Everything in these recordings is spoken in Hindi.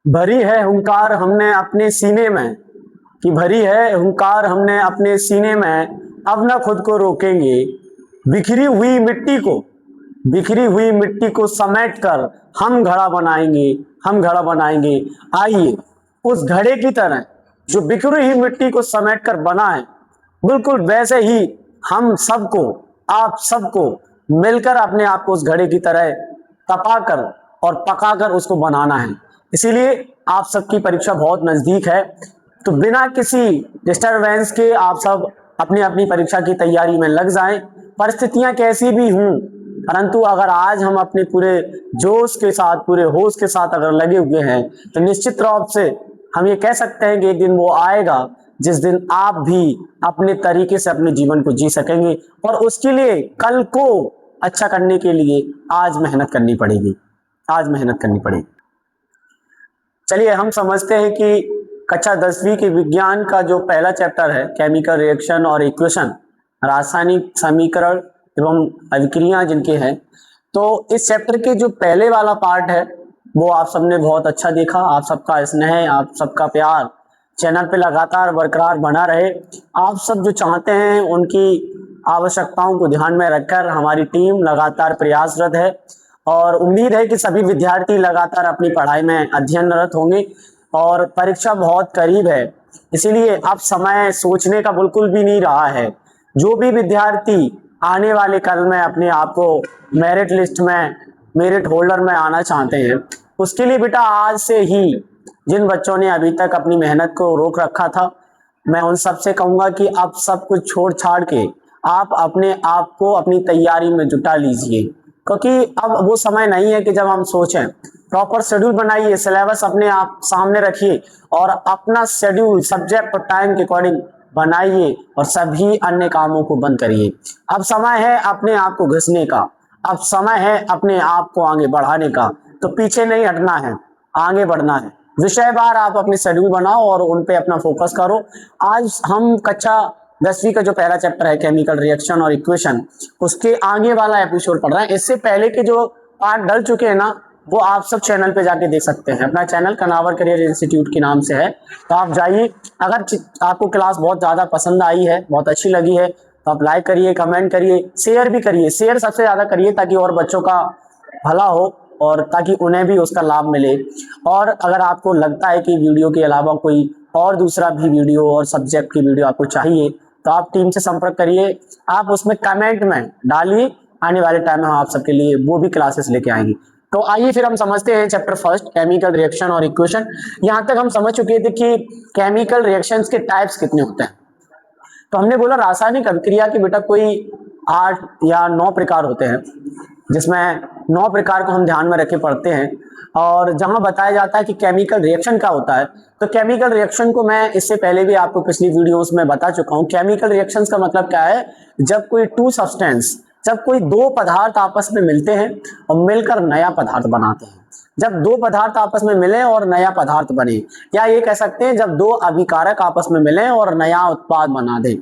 भरी है हुंकार हमने अपने सीने में, कि भरी है हुंकार हमने अपने सीने में, अब ना खुद को रोकेंगे। बिखरी हुई मिट्टी को, बिखरी हुई मिट्टी को समेट कर हम घड़ा बनाएंगे, हम घड़ा बनाएंगे। आइए उस घड़े की तरह जो बिखरी हुई मिट्टी को समेट कर बना है, बिल्कुल वैसे ही हम सबको, आप सबको मिलकर अपने आप को उस घड़े की तरह तपाकर और पकाकर उसको बनाना है। इसीलिए आप सबकी परीक्षा बहुत नजदीक है, तो बिना किसी डिस्टरबेंस के आप सब अपनी अपनी परीक्षा की तैयारी में लग जाएं। परिस्थितियां कैसी भी हों, परंतु अगर आज हम अपने पूरे जोश के साथ, पूरे होश के साथ अगर लगे हुए हैं, तो निश्चित रूप से हम ये कह सकते हैं कि एक दिन वो आएगा जिस दिन आप भी अपने तरीके से अपने जीवन को जी सकेंगे, और उसके लिए कल को अच्छा करने के लिए आज मेहनत करनी पड़ेगी, आज मेहनत करनी पड़ेगी। चलिए हम समझते हैं कि कक्षा 10वीं के विज्ञान का जो पहला चैप्टर है, केमिकल रिएक्शन और इक्वेशन, रासायनिक समीकरण एवं अभिक्रिया जिनके हैं, तो इस चैप्टर के जो पहले वाला पार्ट है वो आप सबने बहुत अच्छा देखा। आप सबका स्नेह, आप सबका प्यार चैनल पे लगातार बरकरार बना रहे। आप सब जो चाहते हैं उनकी आवश्यकताओं को ध्यान में रखकर हमारी टीम लगातार प्रयासरत है, और उम्मीद है कि सभी विद्यार्थी लगातार अपनी पढ़ाई में अध्ययनरत होंगे। और परीक्षा बहुत करीब है, इसीलिए अब समय सोचने का बिल्कुल भी नहीं रहा है। जो भी विद्यार्थी आने वाले कल में अपने आप को मेरिट लिस्ट में, मेरिट होल्डर में आना चाहते हैं, उसके लिए बेटा आज से ही जिन बच्चों ने अभी तक अपनी मेहनत को रोक रखा था, मैं उन सबसे कहूंगा कि आप सब कुछ छोड़ छाड़ के आप अपने आप को अपनी तैयारी में जुटा लीजिए, क्योंकि अब वो समय नहीं है कि जब हम सोचें। प्रॉपर शेड्यूल बनाइए, सिलेबस अपने आप सामने रखिए और अपना शेड्यूल सब्जेक्ट और टाइम के अकॉर्डिंग बनाइए और सभी अन्य कामों को बंद करिए। अब समय है अपने आप को घिसने का, अब समय है अपने आप को आगे बढ़ाने का, तो पीछे नहीं हटना है, आगे बढ़ना है। विषय बार आप अपने शेड्यूल बनाओ और उन पे अपना फोकस करो। आज हम कक्षा 10वीं का जो पहला चैप्टर है केमिकल रिएक्शन और इक्वेशन, उसके आगे वाला एपिसोड पढ़ रहे हैं। इससे पहले के जो पार्ट डल चुके हैं ना, वो आप सब चैनल पे जाके देख सकते हैं। अपना चैनल कनावर करियर इंस्टीट्यूट के नाम से है, तो आप जाइए। अगर आपको क्लास बहुत ज्यादा पसंद आई है, बहुत अच्छी लगी है, तो आप लाइक करिए, कमेंट करिए, शेयर भी करिए। शेयर सबसे ज्यादा करिए ताकि और बच्चों का भला हो और ताकि उन्हें भी उसका लाभ मिले। और अगर आपको लगता है कि वीडियो के अलावा कोई और दूसरा भी वीडियो और सब्जेक्ट की वीडियो आपको चाहिए, तो आप टीम से संपर्क करिए, आप उसमें कमेंट में डालिए। आने वाले टाइम में हम आप सबके लिए वो भी क्लासेस लेके आएंगे। तो आइए फिर हम समझते हैं चैप्टर फर्स्ट, केमिकल रिएक्शन और इक्वेशन। यहां तक हम समझ चुके थे कि केमिकल रिएक्शंस के टाइप्स कितने होते हैं। तो हमने बोला रासायनिक अभिक्रिया के बेटा कोई 8 या 9 प्रकार होते हैं, जिसमें 9 प्रकार को हम ध्यान में रखे पढ़ते हैं। और जहां बताया जाता है कि केमिकल रिएक्शन क्या होता है, तो केमिकल रिएक्शन को मैं इससे पहले भी आपको पिछली वीडियोस में बता चुका हूं। केमिकल रिएक्शंस का मतलब क्या है, जब कोई टू सब्सटेंस, जब कोई दो पदार्थ आपस में मिलते हैं और मिलकर नया पदार्थ बनाते हैं। जब दो पदार्थ आपस में मिले और नया पदार्थ बने, या ये कह सकते हैं जब दो अभिकारक आपस में मिले और नया उत्पाद बना दें।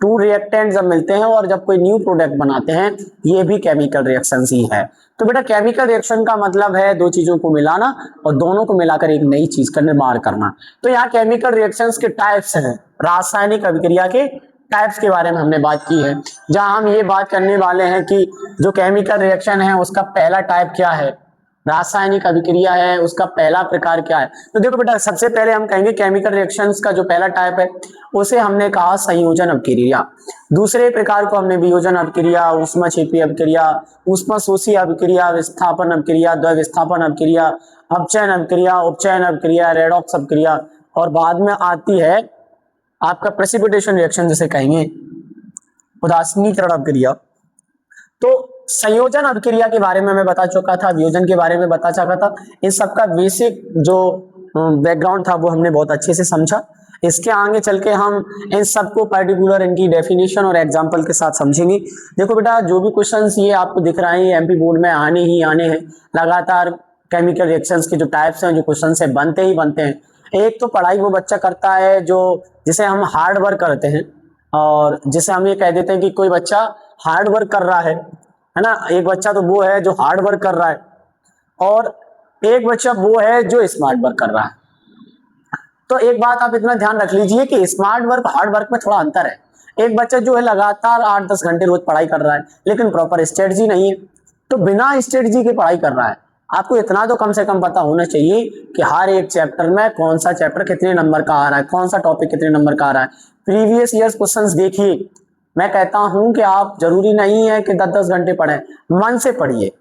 टू रिएक्टेंट जब मिलते हैं और जब कोई न्यू प्रोडक्ट बनाते हैं, ये भी केमिकल रिएक्शन ही है। तो बेटा केमिकल रिएक्शन का मतलब है दो चीजों को मिलाना और दोनों को मिलाकर एक नई चीज का निर्माण करना। तो यहाँ केमिकल रिएक्शंस के टाइप्स हैं, रासायनिक अभिक्रिया के टाइप्स के बारे में हमने बात की है। जहां हम ये बात करने वाले हैं कि जो केमिकल रिएक्शन है उसका पहला टाइप क्या है, रासायनिक अभिक्रिया है उसका पहला प्रकार क्या है। तो देखो बेटा, सबसे पहले हम कहेंगे केमिकल रिएक्शंस का जो पहला टाइप है उसे हमने कहा संयोजन अभिक्रिया। दूसरे प्रकार को हमने वियोजन अभिक्रिया, ऊष्माक्षेपी अभिक्रिया, ऊष्माशोषी अभिक्रिया, विस्थापन अभिक्रिया, द्वैविस्थापन अभिक्रिया, अपचयन अभिक्रिया, उपचयन अभिक्रिया, रेडॉक्स अभिक्रिया, और बाद में आती है आपका प्रेसिपिटेशन रिएक्शन जिसे कहेंगे उदासीनीकरण अभिक्रिया। तो संयोजन अभिक्रिया के बारे में मैं बता चुका था, वियोजन के बारे में बता चुका था। इन सबका बेसिक जो बैकग्राउंड था वो हमने बहुत अच्छे से समझा। इसके आगे चल के हम इन सबको पर्टिकुलर इनकी डेफिनेशन और एग्जांपल के साथ समझेंगे। देखो बेटा, जो भी क्वेश्चंस ये आपको दिख रहे हैं एमपी बोर्ड में आने ही आने हैं। लगातार केमिकल रिएक्शंस के जो टाइप्स हैं, जो क्वेश्चन है बनते ही बनते हैं। एक तो पढ़ाई वो बच्चा करता है जो जिसे हम हार्ड वर्क करते हैं, और जिसे हम ये कह देते हैं कि कोई बच्चा हार्ड वर्क कर रहा है ना। एक बच्चा तो वो है जो हार्ड वर्क कर रहा है, और एक बच्चा वो है जो स्मार्ट वर्क कर रहा है। तो एक बात आप इतना ध्यान रख लीजिए कि स्मार्ट वर्क हार्ड वर्क में थोड़ा अंतर है। एक बच्चा जो है लगातार 8-10 घंटे रोज पढ़ाई कर रहा है लेकिन प्रॉपर स्ट्रेटजी नहीं है, तो बिना स्ट्रेटजी के पढ़ाई कर रहा है। आपको इतना तो कम से कम पता होना चाहिए कि हर एक चैप्टर में कौन सा चैप्टर कितने नंबर का आ रहा है, कौन सा टॉपिक कितने नंबर का आ रहा है। प्रीवियस ईयर्स क्वेश्चंस देखिए। मैं कहता हूं कि आप जरूरी नहीं है कि 10-10 घंटे पढ़ें, मन से पढ़िए।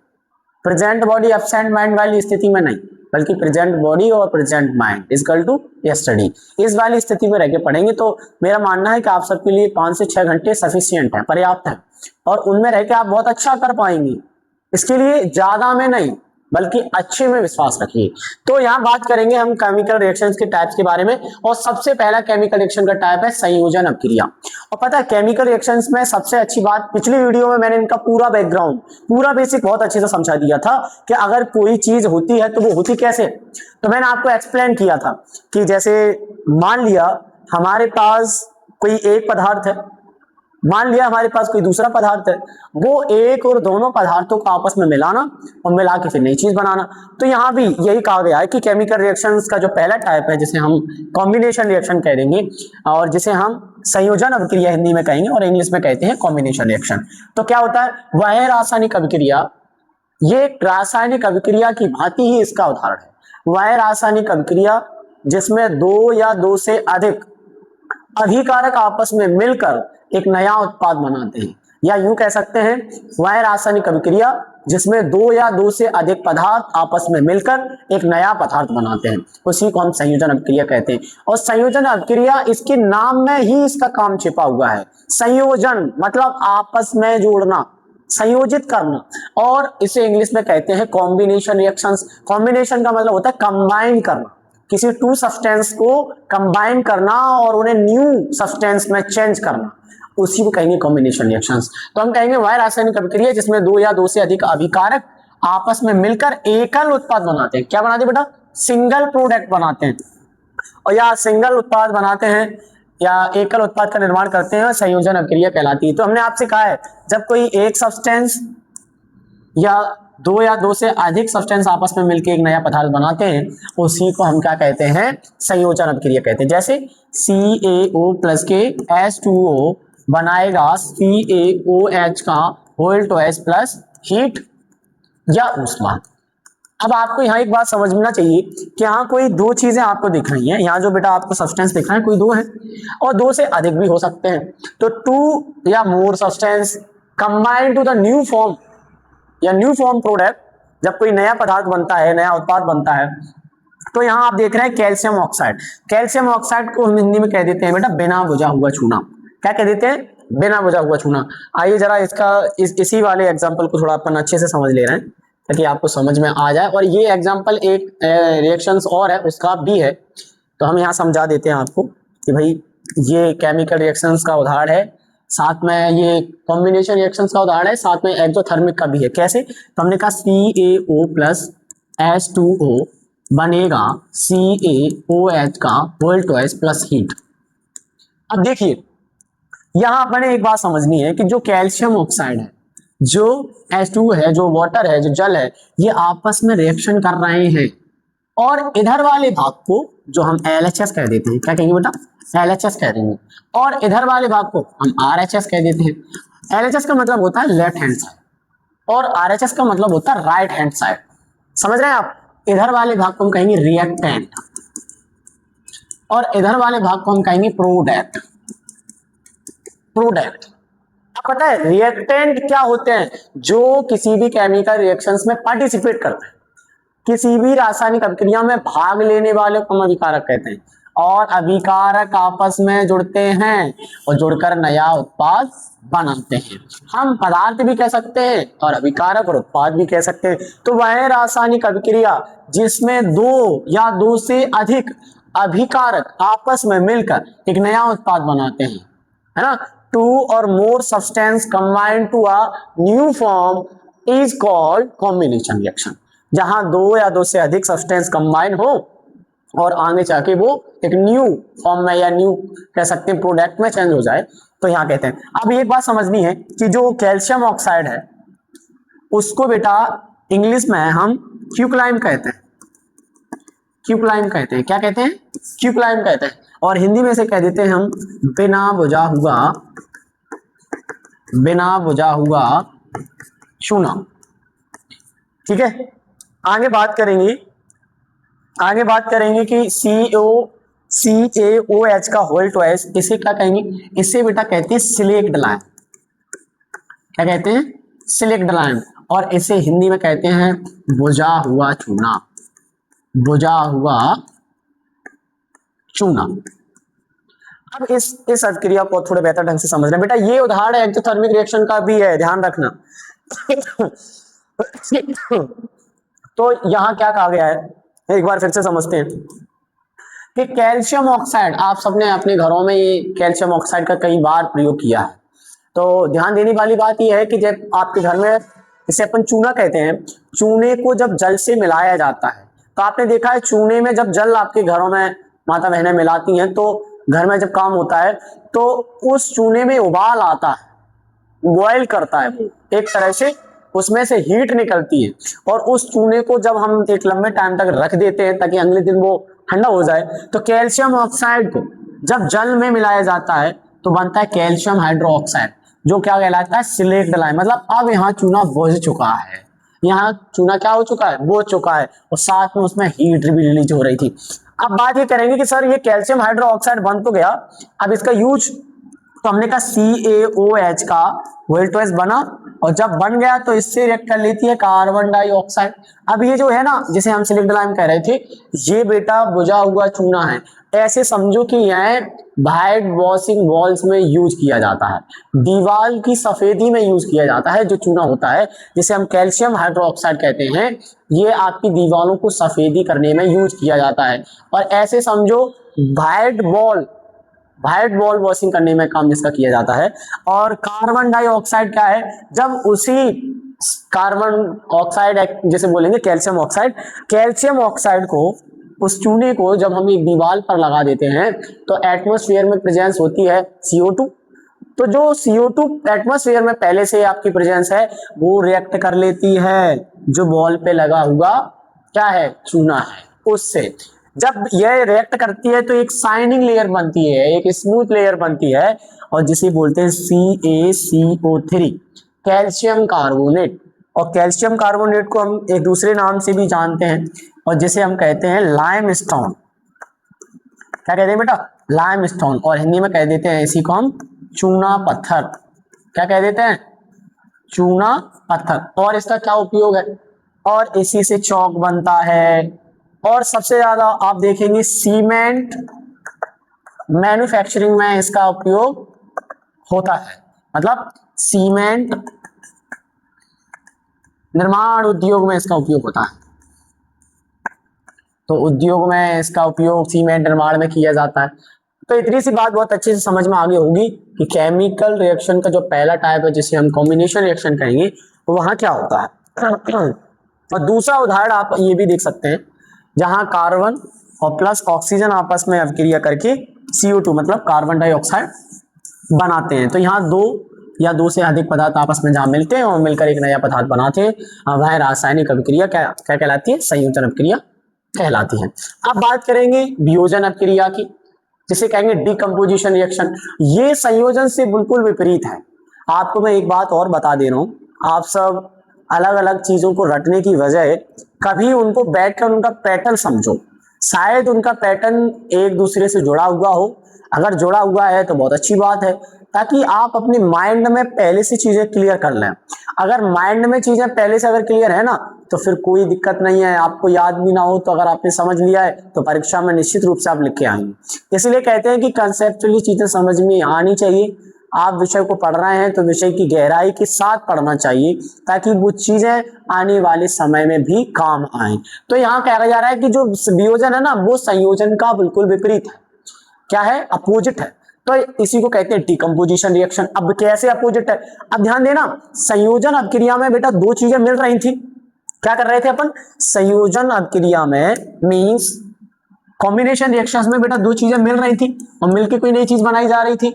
प्रेजेंट बॉडी एब्सेंट माइंड वाली स्थिति में नहीं, बल्कि प्रेजेंट बॉडी और present mind equal to yesterday, इस वाली स्थिति में रह के पढ़ेंगे तो मेरा मानना है कि आप सबके लिए 5 से 6 घंटे सफिशिएंट है, पर्याप्त है, और उनमें रह के आप बहुत अच्छा कर पाएंगे। इसके लिए ज्यादा में नहीं बल्कि अच्छे में विश्वास रखिए। तो यहाँ बात करेंगे हम केमिकल रिएक्शंस के टाइप्स के बारे में, और सबसे पहला केमिकल रिएक्शन का टाइप है संयोजन अभिक्रिया। और पता है केमिकल रिएक्शंस में सबसे अच्छी बात, पिछली वीडियो में मैंने इनका पूरा बैकग्राउंड, पूरा बेसिक बहुत अच्छे से समझा दिया था कि अगर कोई चीज होती है तो वो होती कैसे। तो मैंने आपको एक्सप्लेन किया था कि जैसे मान लिया हमारे पास कोई एक पदार्थ है, मान लिया हमारे पास कोई दूसरा पदार्थ है, वो एक और दोनों पदार्थों को आपस में मिलाना और मिला के फिर नई चीज बनाना। तो यहाँ भी यही कहा गया है कि केमिकल रिएक्शंस का जो पहला टाइप है जिसे हम कॉम्बिनेशन रिएक्शन कह देंगे, और जिसे हम संयोजन अभिक्रिया हिंदी में कहेंगे और इंग्लिश में कहते हैं कॉम्बिनेशन रिएक्शन। तो क्या होता है, वह रासायनिक अभिक्रिया, ये रासायनिक अभिक्रिया की भांति ही इसका उदाहरण है। वह रासायनिक अभिक्रिया जिसमें दो या दो से अधिक अभिकारक आपस में मिलकर एक नया उत्पाद बनाते हैं, या यूं कह सकते हैं वह रासायनिक अभिक्रिया जिसमें दो या दो से अधिक पदार्थ आपस में मिलकर एक नया पदार्थ बनाते हैं, उसी को हम संयोजन अभिक्रिया कहते हैं। और संयोजन अभिक्रिया इसके नाम में ही इसका काम छिपा हुआ है। संयोजन मतलब आपस में जोड़ना, संयोजित करना, और इसे इंग्लिश में कहते हैं कॉम्बिनेशन रिएक्शंस। कॉम्बिनेशन का मतलब होता है कंबाइन करना, किसी टू सब्सटेंस को कंबाइन करना और उन्हें न्यू सब्सटेंस में चेंज करना, उसी को कहेंगे कॉम्बिनेशन रिएक्शंस। तो हम कहेंगे वह रासायनिक अभिक्रिया जिसमें दो या दो से अधिक अभिकारक आपस में मिलकर एकल उत्पाद बनाते हैं। क्या बनाते हैं बेटा? सिंगल प्रोडक्ट बनाते हैं, और या सिंगल उत्पाद बनाते हैं या एकल उत्पाद का निर्माण करते हैं, संयोजन अभिक्रिया कहलाती है। तो हमने आपसे कहा है जब कोई एक सब्सटेंस या दो से अधिक सब्सटेंस आपस में मिलकर एक नया पदार्थ बनाते हैं, उसी को हम क्या कहते हैं? संयोजन अभिक्रिया कहते हैं। जैसे CaO प्लस के H2O बनाएगा CaOH का वोल्टेज प्लस हीट या ऊष्मा। अब आपको यहाँ एक बात समझना चाहिए कि यहाँ कोई दो चीजें आपको दिख रही हैं। यहाँ जो बेटा आपको सब्सटेंस दिख रहा है कोई दो है, और दो से अधिक भी हो सकते हैं। तो टू या more substance combined to the new form या न्यू फॉर्म प्रोडक्ट, जब कोई नया पदार्थ बनता है, नया उत्पाद बनता है, तो यहाँ आप देख रहे हैं कैल्शियम ऑक्साइड। कैल्शियम ऑक्साइड को हम हिंदी में कह देते हैं बेटा बिना बुझा हुआ चूना। क्या कह देते हैं? बिना बुझा हुआ चूना। आइए जरा इसका इसी वाले एग्जांपल को थोड़ा अपन अच्छे से समझ ले रहे हैं ताकि आपको समझ में आ जाए। और ये एग्जांपल एक रिएक्शंस और है उसका भी है, तो हम यहाँ समझा देते हैं आपको कि भाई ये केमिकल रिएक्शंस का उदाहरण है, साथ में ये कॉम्बिनेशन रिएक्शंस का उदाहरण है, साथ में एक्सोथर्मिक का भी है। कैसे? तो हमने कहा CaO प्लस H2O बनेगा CaOH का वोल्टेज प्लस हीट। अब देखिए यहां अपने एक बात समझनी है कि जो कैल्शियम ऑक्साइड है, जो H2O है, जो वाटर है, जो जल है, ये आपस में रिएक्शन कर रहे हैं, और इधर वाले भाग को जो हम LHS कह देते हैं, क्या कहेंगे बेटा? LHS कह देंगे, और इधर वाले भाग को हम RHS कह देते हैं। LHS का मतलब होता है लेफ्ट हैंड साइड और RHS का मतलब होता है राइट हैंड साइड। समझ रहे हैं आप? इधर वाले भाग को हम कहेंगे रिएक्टेंट और इधर वाले भाग को हम कहेंगे प्रोडक्ट। अब पता है रिएक्टेंट क्या होते हैं? जो किसी भी केमिकल रिएक्शंस में पार्टिसिपेट करते हैं, किसी भी रासायनिक अभिक्रिया में भाग लेने वाले को हम अभिकारक कहते हैं, और अभिकारक आपस में जुड़ते हैं और जुड़कर नया उत्पाद बनाते हैं। हम पदार्थ भी कह सकते हैं और अभिकारक और उत्पाद भी कह सकते हैं। तो वह रासायनिक अभिक्रिया जिसमें दो या दो से अधिक अभिकारक आपस में मिलकर एक नया उत्पाद बनाते हैं, है ना? टू और more substance combine to a new form is called combination reaction. जहां दो या दो से अधिक सब्सटेंस कंबाइन हो और आगे जाके वो एक न्यू फॉर्म में या न्यू कह सकते हैं प्रोडक्ट में चेंज हो जाए, तो यहाँ कहते हैं। अब एक बात समझनी है कि जो कैल्शियम ऑक्साइड है उसको बेटा इंग्लिश में हम क्यूक्लाइम कहते हैं। क्विकलाइम कहते हैं। क्या कहते हैं? क्विकलाइम कहते हैं। और हिंदी में से कह देते हैं हम बिना बुझा हुआ चूना। ठीक है, आगे बात करेंगे कि CaOH का होल ट्वाइस, इसे क्या कहेंगे? इसे बेटा कहते हैं सिलेक्ट लाइम। क्या कहते हैं? Slaked lime. और इसे हिंदी में कहते हैं बुझा हुआ चूना। अब इस अभिक्रिया को थोड़े बेहतर ढंग से समझना बेटा। ये उदाहरण एक्टोथर्मिक रिएक्शन का भी है, ध्यान रखना। तो यहां क्या कहा गया है, एक बार फिर से समझते हैं कि कैल्शियम ऑक्साइड, आप सबने अपने घरों में ये कैल्शियम ऑक्साइड का कई बार प्रयोग किया है। तो ध्यान देने वाली बात यह है कि जब आपके घर में, इसे अपन चूना कहते हैं, चूने को जब जल से मिलाया जाता है, तो आपने देखा है चूने में जब जल आपके घरों में माता बहनें मिलाती हैं तो घर में जब काम होता है तो उस चूने में उबाल आता है, बॉयल करता है, एक तरह से उसमें से हीट निकलती है। और उस चूने को जब हम एक लंबे टाइम तक रख देते हैं ताकि अगले दिन वो ठंडा हो जाए, तो कैल्शियम ऑक्साइड को जब जल में मिलाया जाता है तो बनता है कैल्शियम हाइड्रोक्साइड, जो क्या कहलाता है? Slaked lime. मतलब अब यहाँ चूना बुझ चुका है, यहाँ चूना क्या हो चुका है? बुझ चुका है, और साथ में उसमें हीट भी रिलीज हो रही थी। अब बात ये करेंगे कि सर ये कैल्शियम हाइड्रोक्साइड बन तो गया, अब इसका यूज, तो हमने कहा CaOH का वोल्टेज बना, और जब बन गया तो इससे रिएक्ट कर लेती है कार्बन डाइऑक्साइड। अब ये जो है ना, जिसे हम सिलिक्ड लाइम कह रहे थे, ये बेटा बुझा हुआ चूना है। ऐसे समझो कि यह वाइट वॉशिंग वॉल्स में यूज किया जाता है, दीवार की सफेदी में यूज किया जाता है। जो चूना होता है जिसे हम कैल्शियम हाइड्रोक्साइड कहते हैं, ये आपकी दीवारों को सफेदी करने में यूज किया जाता है। और ऐसे समझो वाइट वॉल वॉशिंग करने में काम इसका किया जाता है। और कार्बन डाइऑक्साइड क्या है? जब उसी कार्बन ऑक्साइड, जैसे बोलेंगे कैल्शियम ऑक्साइड को, उस चूने को जब हम एक दीवार पर लगा देते हैं तो एटमॉस्फेयर में प्रेजेंस होती है CO2। तो जो CO2 एटमॉस्फेयर में पहले से आपकी प्रेजेंस है, वो रिएक्ट कर लेती है जो बॉल पे लगा हुआ क्या है? चूना है, उससे। जब यह रिएक्ट करती है तो एक शाइनिंग लेयर बनती है, एक स्मूथ लेयर बनती है, और जिसे बोलते हैं CaCO3, कैल्शियम कार्बोनेट। और कैल्शियम कार्बोनेट को हम एक दूसरे नाम से भी जानते हैं, और जिसे हम कहते हैं लाइमस्टोन। क्या कहते हैं बेटा? लाइमस्टोन। और हिंदी में कह देते हैं इसी को हम चूना पत्थर। क्या कह देते हैं? चूना पत्थर। और इसका क्या उपयोग है? और इसी से चौक बनता है। और सबसे ज्यादा आप देखेंगे सीमेंट मैन्युफैक्चरिंग में इसका उपयोग होता है। मतलब सीमेंट निर्माण उद्योग में इसका उपयोग होता है। तो उद्योग में इसका उपयोग सीमेंट निर्माण में किया जाता है। तो इतनी सी बात बहुत अच्छे से समझ में आगे होगी कि केमिकल रिएक्शन का जो पहला टाइप है, जिसे हम कॉम्बिनेशन रिएक्शन कहेंगे, तो वहां क्या होता है। और दूसरा उदाहरण आप ये भी देख सकते हैं, जहां कार्बन और प्लस ऑक्सीजन आपस में अभिक्रिया करके CO2 मतलब कार्बन डाइऑक्साइड बनाते हैं। तो यहाँ दो या दो से अधिक पदार्थ आपस में जहां मिलते हैं और मिलकर एक नया पदार्थ बनाते हैं, वह रासायनिक अभिक्रिया क्या कहलाती है? संयोजन अभिक्रिया कहलाती है। अब बात करेंगे वियोजन अभिक्रिया की, जिसे कहेंगे डिकम्पोजिशन रिएक्शन। ये संयोजन से बिल्कुल विपरीत है। आपको मैं एक बात और बता दे रहा हूं, आप सब अलग अलग चीजों को रटने की बजाय कभी उनको बैठकर उनका पैटर्न समझो। शायद उनका पैटर्न एक दूसरे से जुड़ा हुआ हो, अगर जुड़ा हुआ है तो बहुत अच्छी बात है, ताकि आप अपने माइंड में पहले से चीजें क्लियर कर लें। अगर माइंड में चीजें पहले से अगर क्लियर है ना, तो फिर कोई दिक्कत नहीं है। आपको याद भी ना हो तो अगर आपने समझ लिया है तो परीक्षा में निश्चित रूप से आप लिख के आएंगे। इसलिए कहते हैं कि कंसेप्चुअली चीजें समझ में आनी चाहिए। आप विषय को पढ़ रहे हैं तो विषय की गहराई के साथ पढ़ना चाहिए, ताकि वो चीजें आने वाले समय में भी काम आए। तो यहाँ कहा जा रहा है कि जो वियोजन है ना, वो संयोजन का बिल्कुल विपरीत है। क्या है? अपोजिट है। तो इसी को कहते हैं डिकम्पोजिशन रिएक्शन। अब कैसे अपोजिट है? अब ध्यान देना, संयोजन अभिक्रिया में बेटा दो चीजें मिल रही थी। क्या कर रहे थे अपन? संयोजन अभिक्रिया में मींस कॉम्बिनेशन रिएक्शंस में बेटा दो चीजें मिल रही थी और मिलकर कोई नई चीज बनाई जा रही थी।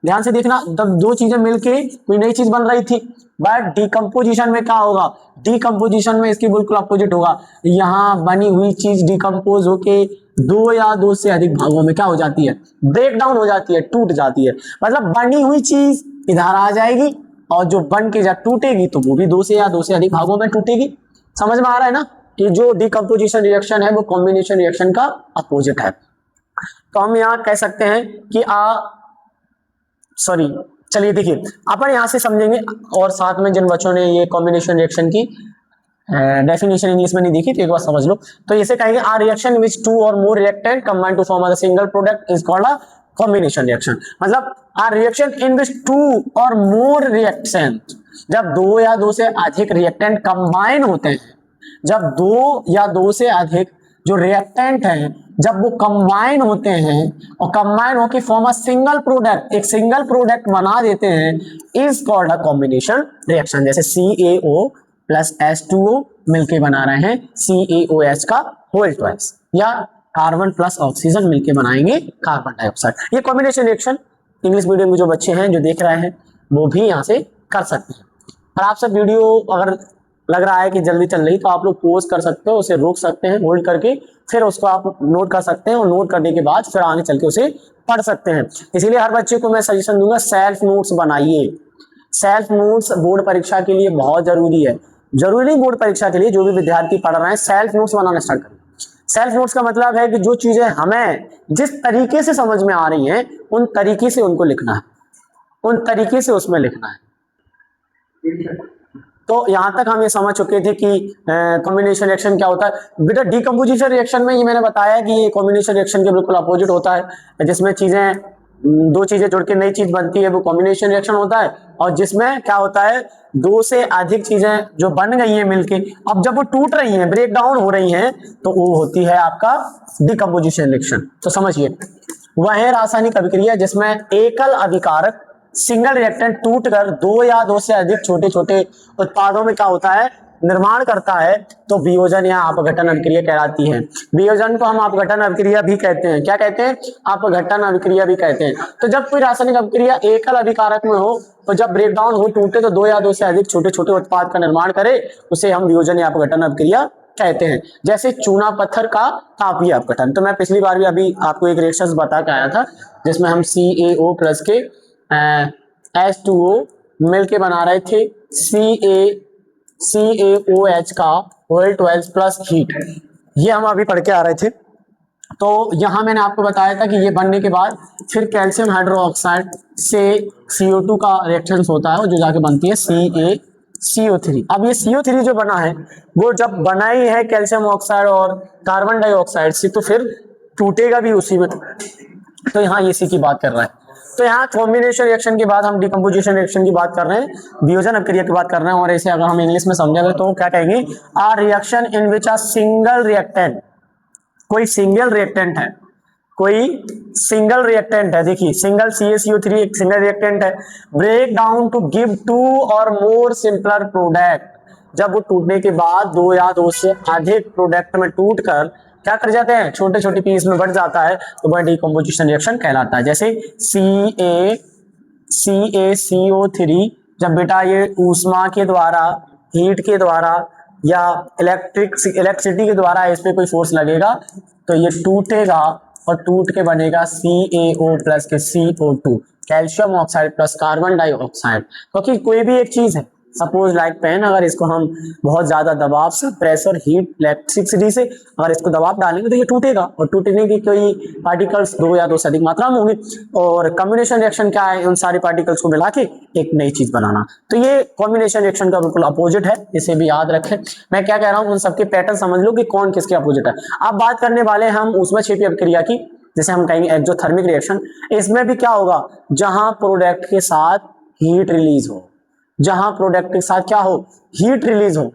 ध्यान से देखना, तब दो चीजें मिलके कोई नई चीज बन रही थी। बट डिकम्पोजिशन में क्या होगा, डिकम्पोजिशन में इसकी बिल्कुल अपोजिट होगा। यहाँ बनी हुई चीज डिकम्पोज होके दो या दो से अधिक भागों में क्या हो जाती है, ब्रेक डाउन हो जाती है, टूट जाती है। मतलब बनी हुई चीज इधर आ जाएगी और जो बन के जब टूटेगी तो वो भी दो से या दो से अधिक भागों में टूटेगी। समझ में आ रहा है ना कि जो डिकम्पोजिशन रिएक्शन है वो कॉम्बिनेशन रिएक्शन का अपोजिट है। तो हम यहाँ कह सकते हैं कि चलिए देखिए अपन यहाँ से समझेंगे, और साथ में जिन बच्चों ने ये कॉम्बिनेशन रिएक्शन की डेफिनेशन इंग्लिश में नहीं देखी तो एक बार समझ लो। तो इसे कहेंगे आ रिएक्शन विच टू और more reactant combine to form a single product is called a combination reaction. मतलब a reaction in which two और मोर रिएक्टेंट, जब दो या दो से अधिक रिएक्टेंट कंबाइन होते हैं, जब दो या दो से अधिक जो रिएक्टेंट हैं जब वो कंबाइन होते हैं और कंबाइन होकर फॉर्म अ सिंगल प्रोडक्ट, एक सिंगल प्रोडक्ट बना देते हैं, is called a combination reaction. जैसे CaO प्लस H2O मिलके बना रहे हैं CaOH का होल ट्वाइस, या कार्बन प्लस ऑक्सीजन मिलके बनाएंगे कार्बन डाइऑक्साइड। ये कॉम्बिनेशन रिएक्शन इंग्लिश मीडियम में जो बच्चे हैं जो देख रहे हैं वो भी यहाँ से कर सकते हैं। और आप सब वीडियो अगर लग रहा है कि जल्दी चल रही तो आप लोग पॉज कर सकते हो, उसे रोक सकते हैं होल्ड करके, फिर उसको आप नोट कर सकते हैं और नोट करने के बाद फिर आगे चल के उसे पढ़ सकते हैं। इसीलिए हर बच्चे को मैं सजेशन दूंगा सेल्फ नोट्स बनाइए। सेल्फ नोट्स बोर्ड परीक्षा के लिए बहुत जरूरी है। जरूरी नहीं बोर्ड परीक्षा के लिए, जो भी विद्यार्थी पढ़ रहे हैं सेल्फ नोट्स बनाना स्टार्ट करें। सेल्फ नोट्स का मतलब है कि जो चीजें हमें जिस तरीके से समझ में आ रही हैं उन तरीके से उनको लिखना है, उन तरीके से उसमें लिखना है। तो यहां तक हम ये समझ चुके थे कि कॉम्बिनेशन रिएक्शन क्या होता है। बेटा डिकम्पोजिशन रिएक्शन में ये मैंने बताया कि ये कॉम्बिनेशन रिएक्शन के बिल्कुल अपोजिट होता है, जिसमें चीजें दो चीजें जुड़ के नई चीज बनती है वो कॉम्बिनेशन रिएक्शन होता है, और जिसमें क्या होता है दो से अधिक चीजें जो बन गई हैं मिलके अब जब वो टूट रही हैं, ब्रेक डाउन हो रही हैं, तो वो होती है आपका डिकम्पोजिशन रिएक्शन। तो समझिए वह है रासायनिक अभिक्रिया जिसमें एकल अभिकारक सिंगल रिएक्टेंट टूटकर दो या दो से अधिक छोटे छोटे उत्पादों में क्या होता है निर्माण करता है, तो वियोजन या अपघटन अभिक्रिया कहलाती है। वियोजन को हम अपघटन अभिक्रिया भी कहते हैं। क्या कहते हैं? अपघटन अभिक्रिया भी कहते हैं। तो जब कोई रासायनिक अभिक्रिया एकल अभिकारक में हो तो जब ब्रेक डाउन हो टूटे तो दो या दो से अधिक छोटे छोटे उत्पाद का निर्माण करे, उसे हम वियोजन या अपघटन अभिक्रिया कहते हैं। जैसे चूना पत्थर का तापीय अपघटन। तो मैं पिछली बार भी अभी आपको एक रिएक्शन बता के आया था जिसमें हम CaO प्लस के H2O मिलके बना रहे थे CaOH का होल 12 प्लस हीट। ये हम अभी पढ़ के आ रहे थे। तो यहां मैंने आपको बताया था कि ये बनने के बाद फिर कैल्शियम हाइड्रोक्साइड से CO2 का रिएक्शन होता है जो जाके बनती है CaCO3। अब ये CO3 जो बना है वो जब बना ही है कैल्शियम ऑक्साइड और कार्बन डाइऑक्साइड से, तो फिर टूटेगा भी उसी में। तो यहाँ इसी की बात कर रहा है। तो यहाँ कॉम्बिनेशन रिएक्शन के बाद हम डिकम्पोजिशन रिएक्शन की बात कर रहे हैं, वियोजन अभिक्रिया की बात कर रहे हैं। और इसे अगर हम इंग्लिश में समझेंगे तो क्या कहेंगे? A reaction in which a single reactant, कोई सिंगल रिएक्टेंट है, कोई सिंगल रिएक्टेंट है, देखिए सिंगल CaCO3 एक सिंगल रिएक्टेंट है, break down to give two और मोर सिंपलर प्रोडक्ट। जब वो टूटने के बाद दो या दो से अधिक प्रोडक्ट में टूट कर क्या कर जाते हैं, छोटे छोटे पीस में बढ़ जाता है, तो वह डिकम्पोजिशन रिएक्शन कहलाता है। जैसे CaCO3 जब बेटा ये ऊष्मा के द्वारा, हीट के द्वारा या इलेक्ट्रिसिटी के द्वारा इस पे कोई फोर्स लगेगा तो ये टूटेगा और टूट के बनेगा CaO प्लस के CO2, calcium oxide plus carbon dioxide. क्योंकि कोई भी एक चीज है, सपोज लाइक पेन, अगर इसको हम बहुत ज्यादा दबाव से, प्रेशर, हीट, इलेक्ट्रिसिटी से अगर इसको दबाव डालेंगे तो ये टूटेगा, और टूटने की कोई पार्टिकल्स दो या दो से अधिक मात्रा में होंगे। और कॉम्बिनेशन रिएक्शन क्या है? उन सारे पार्टिकल्स को मिला के एक नई चीज बनाना। तो ये कॉम्बिनेशन रिएक्शन का बिल्कुल अपोजिट है, इसे भी याद रखें। मैं क्या कह रहा हूँ उन सबके पैटर्न समझ लो कि कौन किसके अपोजिट है। अब बात करने वाले हम ऊष्माक्षेपीय अभिक्रिया की, जिसे हम कहेंगे एक्सोथर्मिक रिएक्शन। इसमें भी क्या होगा? जहां प्रोडक्ट के साथ हीट रिलीज हो, जहां प्रोडक्ट के साथ क्या हो, हीट रिलीज हो,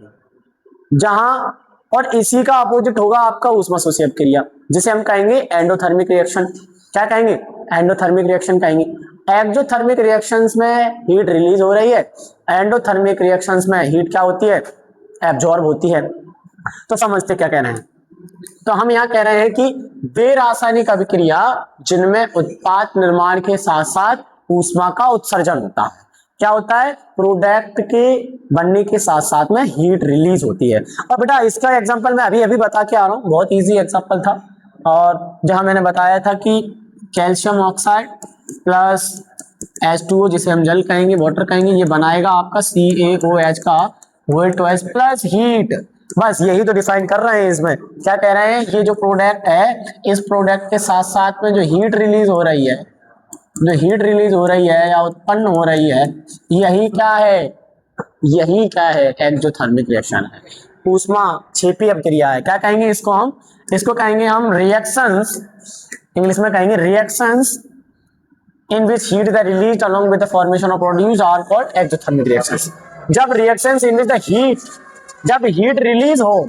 जहां, और इसी का अपोजिट होगा आपका ऊष्माशोषी अभिक्रिया जिसे हम कहेंगे एंडोथर्मिक रिएक्शन। क्या कहेंगे? एंडोथर्मिक रिएक्शन कहेंगे। एक्सोथर्मिक रिएक्शंस में हीट रिलीज हो रही है, एंडोथर्मिक रिएक्शंस में हीट क्या होती है? एब्जॉर्ब होती है। तो समझते क्या कह रहे हैं? तो हम यहाँ कह रहे हैं कि वे रासायनिक अभिक्रिया जिनमें उत्पाद निर्माण के साथ साथ ऊष्मा का उत्सर्जन होता है। क्या होता है? प्रोडक्ट के बनने के साथ साथ में हीट रिलीज होती है। और बेटा इसका एग्जांपल मैं अभी अभी बता के आ रहा हूँ, बहुत इजी एग्जांपल था। और जहां मैंने बताया था कि कैल्शियम ऑक्साइड प्लस H2O, जिसे हम जल कहेंगे, वाटर कहेंगे, ये बनाएगा आपका CaOH का OH प्लस हीट। बस यही तो डिफाइन कर रहे हैं इसमें। क्या कह रहे हैं? ये जो प्रोडक्ट है, इस प्रोडक्ट के साथ साथ में जो हीट रिलीज हो रही है, जो हीट रिलीज हो रही है या उत्पन्न हो रही है, यही क्या है? यही क्या है? एक्सोथर्मिक रिएक्शन है, ऊष्मा क्षेपी अभिक्रिया है। क्या कहेंगे इसको हम? इसको कहेंगे हम रिएक्शंस, इंग्लिश में कहेंगे reactions in which heat is released along with the formation of produce are called exothermic reactions। जब reactions in which the heat, जब heat release हो,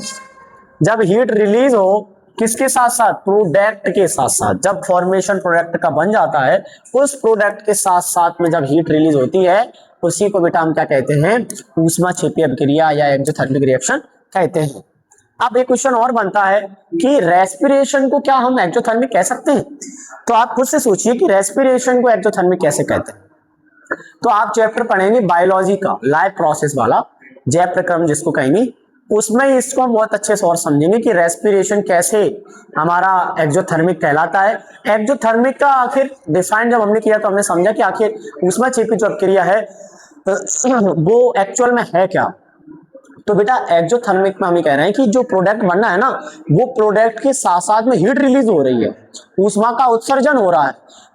जब heat release हो किसके साथ साथ? प्रोडक्ट के साथ साथ। जब फॉर्मेशन प्रोडक्ट का बन जाता है, उस प्रोडक्ट के साथ साथ में जब हीट रिलीज होती है, उसी को बेटा हम क्या कहते हैं? ऊष्मा क्षेपी अभिक्रिया या एक्सोथर्मिक रिएक्शन कहते हैं। अब एक क्वेश्चन और बनता है कि रेस्पिरेशन को क्या हम एक्सोथर्मिक कह सकते हैं? तो आप खुद से सोचिए कि रेस्पिरेशन को एक्सोथर्मिक कैसे कहते हैं। तो आप चैप्टर पढ़ेंगे बायोलॉजी का लाइफ प्रोसेस वाला जैव प्रक्रम जिसको कहेंगे, उसमें इसको हम बहुत अच्छे से और समझेंगे कि रेस्पिरेशन कैसे हमारा एक्सोथर्मिक कहलाता है। एक्सोथर्मिक का आखिर डिफाइन जब हमने किया तो हमने समझा कि आखिर ऊष्मा क्षेपी जो अभिक्रिया है वो एक्चुअल में है क्या। तो बेटा एक्सोथर्मिक में हम ये कह रहे हैं कि जो प्रोडक्ट बनना है ना, वो प्रोडक्ट के साथ साथ में हीट रिलीज हो रही है, ऊष्मा का उत्सर्जन हो रहा है।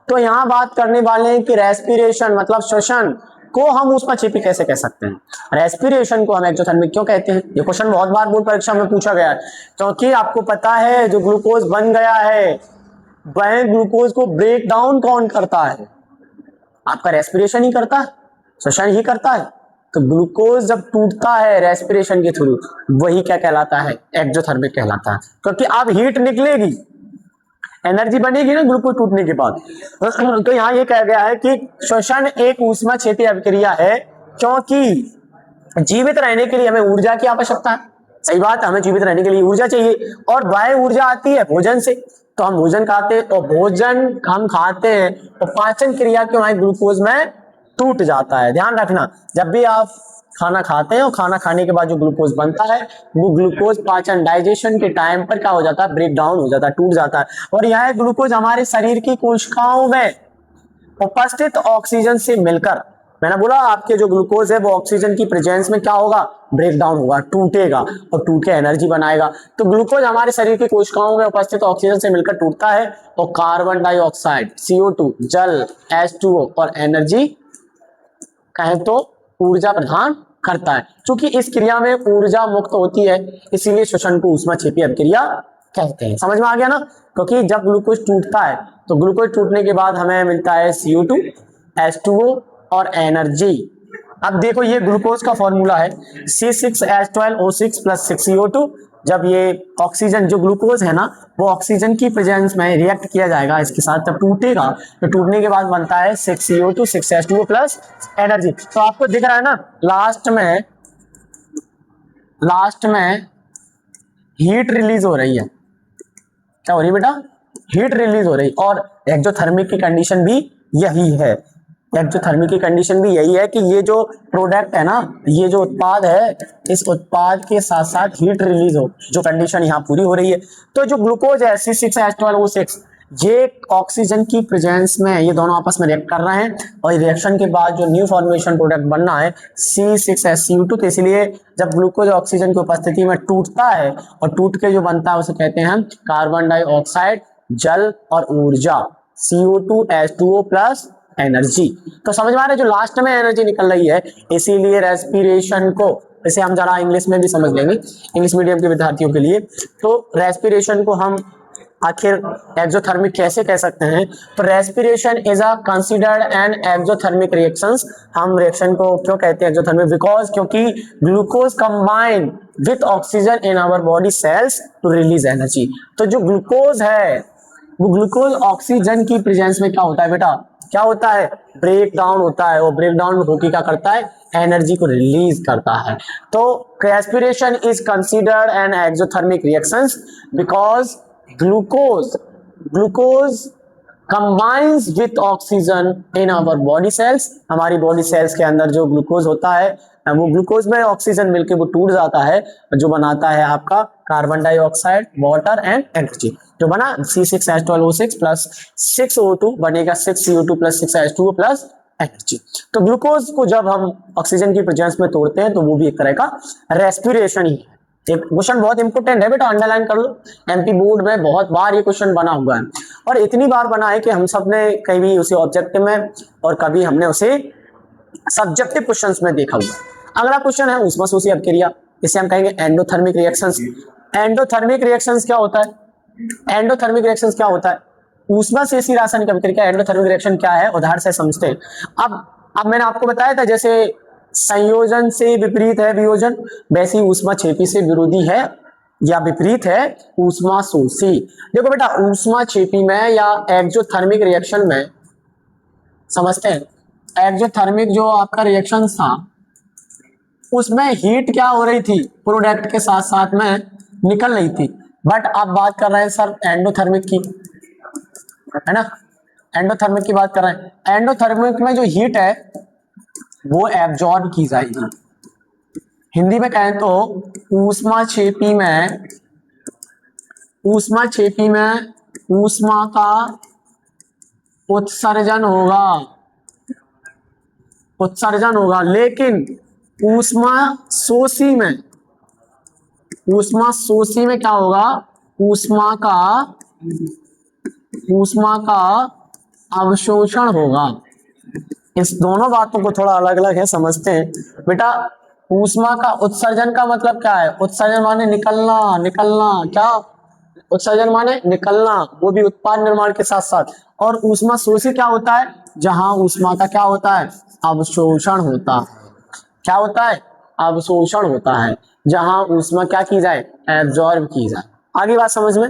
तो यहाँ बात करने वाले हैं कि रेस्पिरेशन मतलब श्वसन को हम ऊष्मा क्षेपी कैसे कह सकते हैं। रेस्पिरेशन को हम एक्सोथर्मिक क्यों कहते हैं? ये क्वेश्चन बहुत बार बोर्ड परीक्षा में पूछा गया है, क्योंकि आपको पता है जो ग्लूकोज बन गया है, वह ग्लूकोज को ब्रेक डाउन कौन करता है? आपका रेस्पिरेशन ही करता है, श्वसन ही करता है। तो ग्लूकोज जब टूटता है रेस्पिरेशन के थ्रू, वही क्या कहलाता है? एक्सोथर्मिक कहलाता है, क्योंकि अब हीट निकलेगी, एनर्जी बनेगी ना ग्लूकोज टूटने के बाद। तो यहाँ ये कहा गया है कि श्वसन एक ऊष्मा क्षेपी अभिक्रिया है, क्योंकि जीवित रहने के लिए हमें ऊर्जा की आवश्यकता है। सही बात है, हमें जीवित रहने के लिए ऊर्जा चाहिए, और वह ऊर्जा आती है भोजन से। तो हम भोजन खाते हैं, और भोजन हम खाते हैं तो पाचन क्रिया के वहां ग्लूकोज में टूट जाता है। ध्यान रखना, जब भी आप खाना खाते हैं और खाना खाने के बाद जो ग्लूकोज बनता है, वो ग्लूकोज पाचन डाइजेशन के टाइम पर क्या हो जाता है? ब्रेक डाउन हो जाता है, टूट जाता है। और यह ग्लूकोज हमारे शरीर की कोशिकाओं में उपस्थित ऑक्सीजन से मिलकर, मैंने बोला आपके जो ग्लूकोज है वो ऑक्सीजन की प्रेजेंस में क्या होगा? ब्रेक डाउन होगा, टूटेगा, और टूट के एनर्जी बनाएगा। तो ग्लूकोज हमारे शरीर की कोशिकाओं में उपस्थित ऑक्सीजन से मिलकर टूटता है और कार्बन डाइऑक्साइड, CO2, जल, H2O और एनर्जी कहें तो ऊर्जा प्रदान करता है। क्योंकि इस क्रिया में ऊर्जा मुक्त होती है, इसीलिए श्वसन को ऊष्मा क्षेपी अभिक्रिया कहते हैं। समझ में आ गया ना? क्योंकि जब ग्लूकोज टूटता है तो ग्लूकोज टूटने के बाद हमें मिलता है CO2, H2O और एनर्जी। अब देखो ये ग्लूकोज का फॉर्मूला है C6H12O6 + 6CO2। जब ये ऑक्सीजन जो ग्लूकोज है ना, वो ऑक्सीजन की प्रेजेंस में रिएक्ट किया जाएगा इसके साथ, जब टूटेगा तो टूटने के बाद बनता है 6CO2 6H2O प्लस एनर्जी। तो आपको दिख रहा है ना, लास्ट में हीट रिलीज हो रही है। क्या हो रही है बेटा? हीट रिलीज हो रही। और एक्सोथर्मिक की कंडीशन भी यही है, एक्सोथर्मिक की कंडीशन भी यही है कि ये जो प्रोडक्ट है ना, ये जो उत्पाद है, इस उत्पाद के साथ साथ हीट रिलीज हो, जो कंडीशन यहाँ पूरी हो रही है। तो जो ग्लूकोज है C6H12O6, ये ऑक्सीजन की प्रेजेंस में ये दोनों आपस में रिएक्ट कर रहे हैं, और रिएक्शन के बाद जो न्यू फॉर्मेशन प्रोडक्ट बनना है C6HCO2। तो इसलिए जब ग्लूकोज ऑक्सीजन की उपस्थिति में टूटता है और टूट के जो बनता है उसे कहते हैं हम कार्बन डाइऑक्साइड, जल और ऊर्जा, CO2 H2O प्लस एनर्जी। तो समझ में आ रहा है, जो लास्ट में एनर्जी निकल रही है, इसीलिए रेस्पिरेशन को, इसे हम जरा इंग्लिश में भी समझ लेंगे इंग्लिश मीडियम के विद्यार्थियों के लिए। तो रेस्पिरेशन को हम आखिर एक्सोथर्मिक कैसे कह सकते हैं? तो respiration is a considered an exothermic reactions. हम रिएक्शन को क्यों कहते हैं एक्सोथर्मिक? बिकॉज क्योंकि glucose combine with oxygen in our body cells to release energy. तो जो ग्लूकोज है वो ग्लूकोज ऑक्सीजन की प्रेजेंस में क्या होता है बेटा? क्या होता है? ब्रेक डाउन होता है, और ब्रेक डाउन होकर क्या करता है? एनर्जी को रिलीज करता है। तो respiration is considered an exothermic reactions because glucose combines with oxygen in our body cells, हमारी बॉडी सेल्स के अंदर जो ग्लूकोज होता है वो ग्लूकोज में ऑक्सीजन मिलके वो टूट जाता है, जो बनाता है आपका carbon dioxide, water and energy. जो बना C6H12O6 प्लस 6O2 बनेगा 6CO2 plus 6H2O plus energy. तो ग्लूकोज को जब हम ऑक्सीजन की प्रेजेंस में तोड़ते हैं तो वो भी एक तरह का रेस्पिरेशन ही है। एक क्वेश्चन बहुत इंपोर्टेंट है बेटा, अंडरलाइन कर लो, एमपी बोर्ड में बहुत बार ये क्वेश्चन बना हुआ है और इतनी बार बना है कि हम सब ने कभी उसे ऑब्जेक्टिव में और कभी हमने उसे सब्जेक्टिव क्वेश्चंस में देखा हुआ है। अगला क्वेश्चन है ऊष्माशोषी अपक्रिया, इसे हम कहेंगे एंडोथर्मिक रिएक्शंस। एंडोथर्मिक रिएक्शंस क्या होता है? एंडोथर्मिक रिएक्शंस क्या होता है? ऊष्माशोषी रासायनिक अभिक्रिया एंडोथर्मिक रिएक्शन क्या है, उदाहरण से समझते हैं। अब मैंने आपको बताया था जैसे संयोजन से विपरीत है वियोजन, वैसे ही ऊष्माक्षेपी से विरोधी है या विपरीत है ऊष्माशोषी। देखो बेटा ऊष्माक्षेपी में या एक्सोथर्मिक रिएक्शन में समझते हैं, एक्सोथर्मिक जो आपका रिएक्शन था उसमें हीट क्या हो रही थी, प्रोडक्ट के साथ साथ में निकल रही थी। बट अब बात कर रहे हैं सर एंडोथर्मिक की, है ना, एंडोथर्मिक की बात कर रहे हैं। एंडोथर्मिक में जो हीट है वो एब्जॉर्ब की जाएगी। हिंदी में कहें तो ऊष्माक्षेपी में ऊष्मा का उत्सर्जन होगा, लेकिन ऊष्माशोषी में क्या होगा, ऊष्मा का अवशोषण होगा। इस दोनों बातों को थोड़ा अलग अलग है, समझते हैं बेटा। ऊष्मा का उत्सर्जन का मतलब क्या है? उत्सर्जन माने निकलना, क्या उत्सर्जन माने निकलना, वो भी उत्पाद निर्माण के साथ साथ। और ऊष्माशोषी क्या होता है? जहां ऊष्मा का क्या होता है, अवशोषण होता है। क्या होता है? अवशोषण होता है, जहां ऊष्मा क्या की जाए, एब्जॉर्ब की जाए। आगे बात समझ में